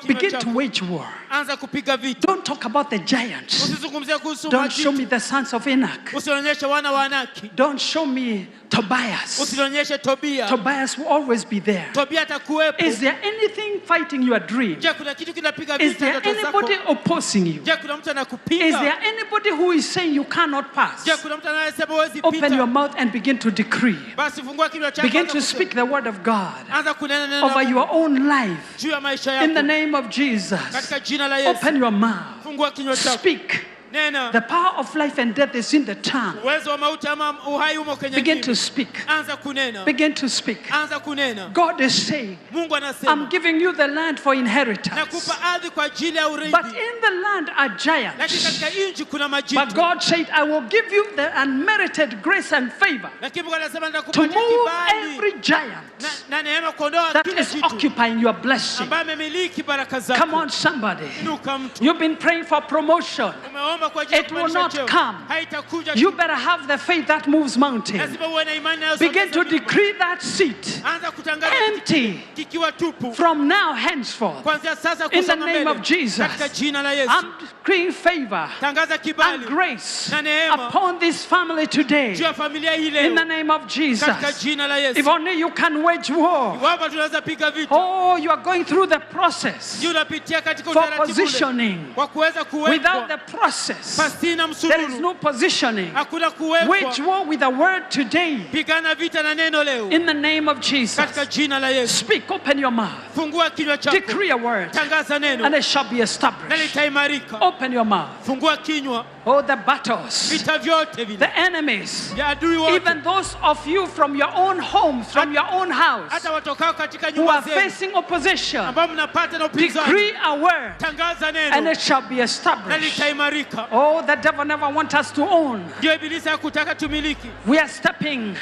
Begin to wage war. Anza kupiga vita. Don't talk about the giants. Usizungumzie kuhusu Don't majitu. show me the sons of Enoch. Usionyeshe wana wa Anaki. Don't show me Tobias. Usionyeshe Tobia. Tobias will always be there. Tobia atakuwepo. Is there anything fighting your dream? Je, kuna kitu kinapiga vita? Is there anybody opposing you? Je, kuna mtu anakupinga? Is there anybody who is saying you cannot pass? Je, kuna mtu anayesema huwezi pita? Open your mouth and begin to decree. Basi fungua kinywa chako. Begin to speak the word of God Anza kunena neno over your own life. Juu ya maisha yako. In the name of Jesus. Katika jina la Yesu. Open your mouth. Fungua kinywa chako. Speak. Nena. The power of life and death is in the tongue. Uwezo wa mauti ama uhai umo kwenye Begin kinywa. to speak. Anza kunena. Begin to speak. Anza kunena. God is saying, Mungu anasema, I'm giving you the land for inheritance. Nakupa ardhi kwa ajili ya urithi. But in the land are giants. Lakini katika nchi kuna majitu. But God said, I will give you the unmerited grace and favor Lakini Mungu anasema to nitakupatia move kibali. every giant Na neema kuondoa that kila is kitu occupying your blessing. ambaye amemiliki baraka zako. Come on, somebody. Inuka mtu. You've been praying for promotion. Umeomba kwa ajili ya It will kupandishwa not cheo. come. Haitakuja. You better have the faith that moves mountains. Lazima uwe na imani inayosogeza Begin to milima. decree that seat Anza kutangaza empty kikiwa tupu. from now henceforth. Kuanzia sasa In the kusonga name mbele. of Jesus, Katika jina la Yesu. I'm decreeing favor Tangaza and kibali grace na neema upon this family today. juu ya familia hii In the leo. name of Jesus. Katika jina la If Yesu. only you can wage war. Iwapo tunaweza piga vita. Oh, you are going through the process Juu unapitia katika for utaratibu ule. positioning. Kwa kuweza Without the kuwekwa. process, Pasina there is msururu. no positioning. Hakuna Wage kuwekwa. war with a word today. Pigana vita na neno leo. In the name of Jesus. Katika jina la Yesu. Speak, open your mouth. Fungua kinywa chako. Decree a word, Tangaza neno. and it shall be Na established. litaimarika. Open your mouth. Fungua kinywa. Oh, the battles, Vita vyote vile. the enemies, Ya adui wote. even those of you from your own homes, from your own house, Hata watokao katika who nyumba are zenu. facing opposition, Ambao mnapata na upinzani. decree a word, Tangaza and neno. it shall be Na established. litaimarika. Oh, the devil never wants us to own. Ndio ibilisi hakutaka tumiliki. We are stepping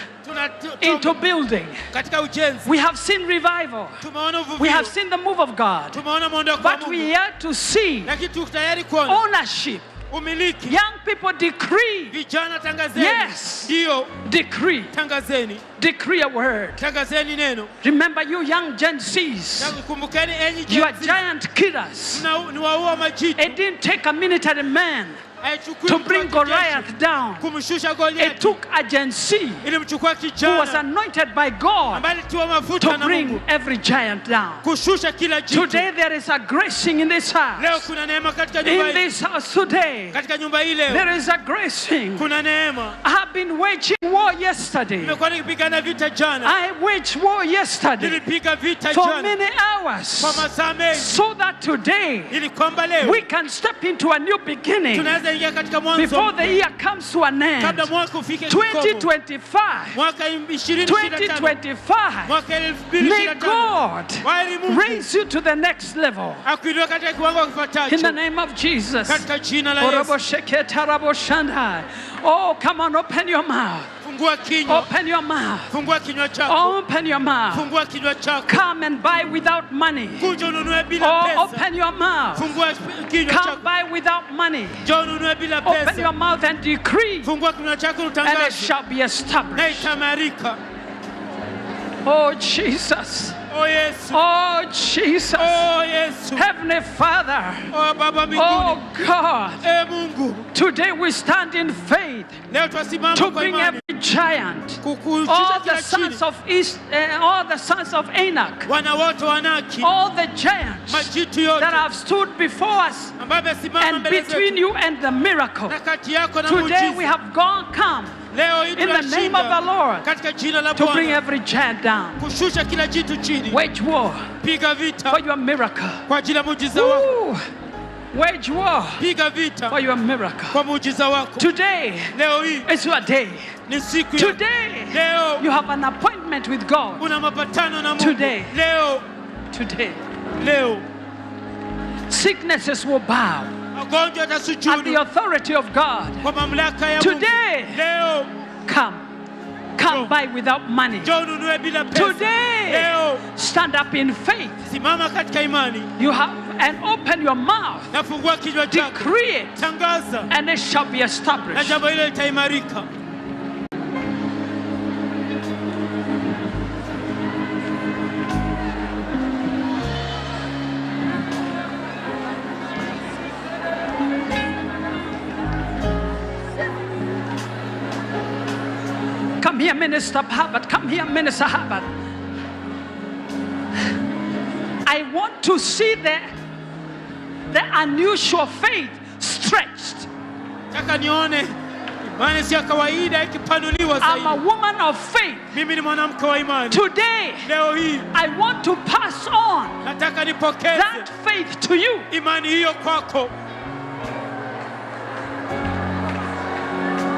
into building. Katika ujenzi. We have seen revival. Tumeona We uvuvio. have seen the move of God. Tumeona mwondoko wa But we Mungu. yet to see Lakini tuko tayari kuona ownership. umiliki. Young people decree. Vijana tangazeni. Yes. Ndio. Decree. Tangazeni. Decree a word. Tangazeni neno. Remember, you young Gen Zs, Na kumbukeni enyi you are Gen Z. giant killers. Ni waua majitu. It didn't take a military man Haichukui to mtu bring wa kijeshi Goliath down. kumshusha It Goliathi. took a Gen Z Ilimchukua who was kijana anointed by God ambaye alitiwa mafuta to na bring Mungu every giant down. kushusha kila jitu. Today there is a gracing in this Leo house. kuna neema katika nyumba In hii. this house today, Katika nyumba hii leo there is a gracing. kuna neema. I have been waging war yesterday. Nimekuwa nikipigana vita jana. I waged war yesterday Nilipiga vita for jana many kwa hours masaa mengi so that today ili kwamba leo we can step into a new beginning. tunaweza hajaingia katika mwanzo, before the year comes to an end, kabla mwaka ufike kikomo, 2025, mwaka 2025, mwaka may 2025, God raise you to the next level. akuinua katika kiwango kifuatacho, In the name of Jesus. katika jina la Yesu. Oh, come on, open your mouth. Fungua kinywa, Open your mouth. fungua kinywa chako, Open your mouth. fungua kinywa chako. Come and buy without money. Kuja ununue bila Oh, pesa. open your mouth. Fungua kinywa Come chako. buy without money. Njoo ununue bila Open pesa. your mouth and decree, Fungua kinywa chako and it utangaze, shall be na established. itamarika. Oh, Jesus. Oh Yesu, Oh, Jesus. oh Yesu, Heavenly Father. oh Baba Oh, mbinguni, God. Mungu, Today we stand in faith leo twasimama to kwa bring imani every giant, kukushusha all the kila sons chini, of all the sons of Enoch, wana wote wanaki, all the giants majitu yote that have stood before us, ambaye amesimama and mbele between zetu, you and the miracle. na kati yako na Today we muujiza. have come Leo hii in the name of the tunashinda Lord katika jina la to bring Bwana, every giant down. kushusha kila jitu chini. Wage war Piga vita for your miracle. kwa ajili ya muujiza wako, Woo. Wage war piga vita for your miracle. kwa muujiza wako. Today Leo hii is your day. ni siku ya Today leo, you have an appointment with God. una mapatano na Mungu. Today. Leo Today sicknesses will bow magonjwa at the yatasujudu authority of God. kwa mamlaka ya Mungu. Today, Leo come buy without money. njoo ununue bila pesa. Today, Leo stand up in faith. simama katika imani You have and open your mouth. na fungua kinywa chako, Decree it, tangaza and it shall be na established. jambo hilo litaimarika. Come here, Minister Herbert. Come here, Minister Herbert. I want to see the unusual faith stretched. Nataka nione imani si ya kawaida ikipanuliwa I'm a zaidi. woman of faith. Mimi ni mwanamke wa imani. Today, Leo hii I want to pass on nataka nipokeze that faith to you. imani hiyo kwako.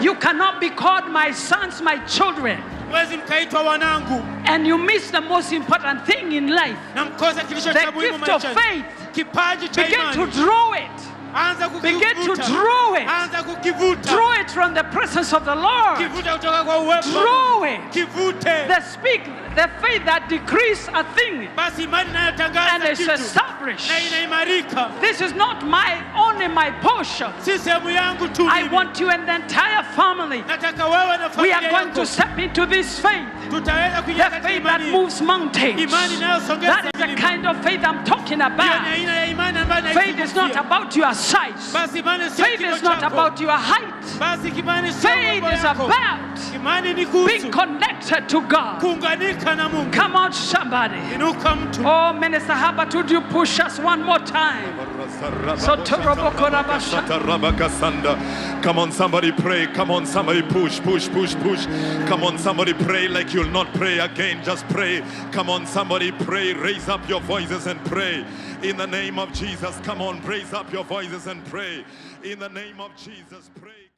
You cannot be called my sons, my children, Mwezi mkaitwa wanangu and you miss the most important thing in life. na mkosa kilicho The cha muhimu gift of maishani. faith. Kipaji cha Begin to imani. draw it. Anza Begin to kukivuta. draw it. Anza kukivuta. Draw it from the presence of the Lord. Kivuta kutoka kwa uwepo. Draw it. Kivute. The faith that decrees a thing Basi imani and inayotangaza is kitu established. na inaimarika. This is not only my portion. Si sehemu yangu tu I mimi. want you and the entire family. Nataka wewe na We familia are going to yako step into this faith. tutaweza kuingia The katika faith that imani. moves mountains. Imani inayosongeza That is the milima. kind of faith I'm talking Hiyo ni about. aina ya imani ambayo Faith is not naizungumzia. about your size. Basi imani sio Faith kimo is not chako. about your height. Basi imani sio Faith mambo is yako. about Imani ni being kuhusu connected to God. kuunganika na Mungu. Come on, somebody. Inuka mtu. Oh, Minister Herbert, would you push us one more time? Come on, somebody pray. Come on, somebody push. Come on, somebody pray like you'll not pray again. Just pray. Come on, somebody pray. Raise up your voices and pray. In the name of Jesus, come on, raise up your voices and pray. In the name of Jesus, pray.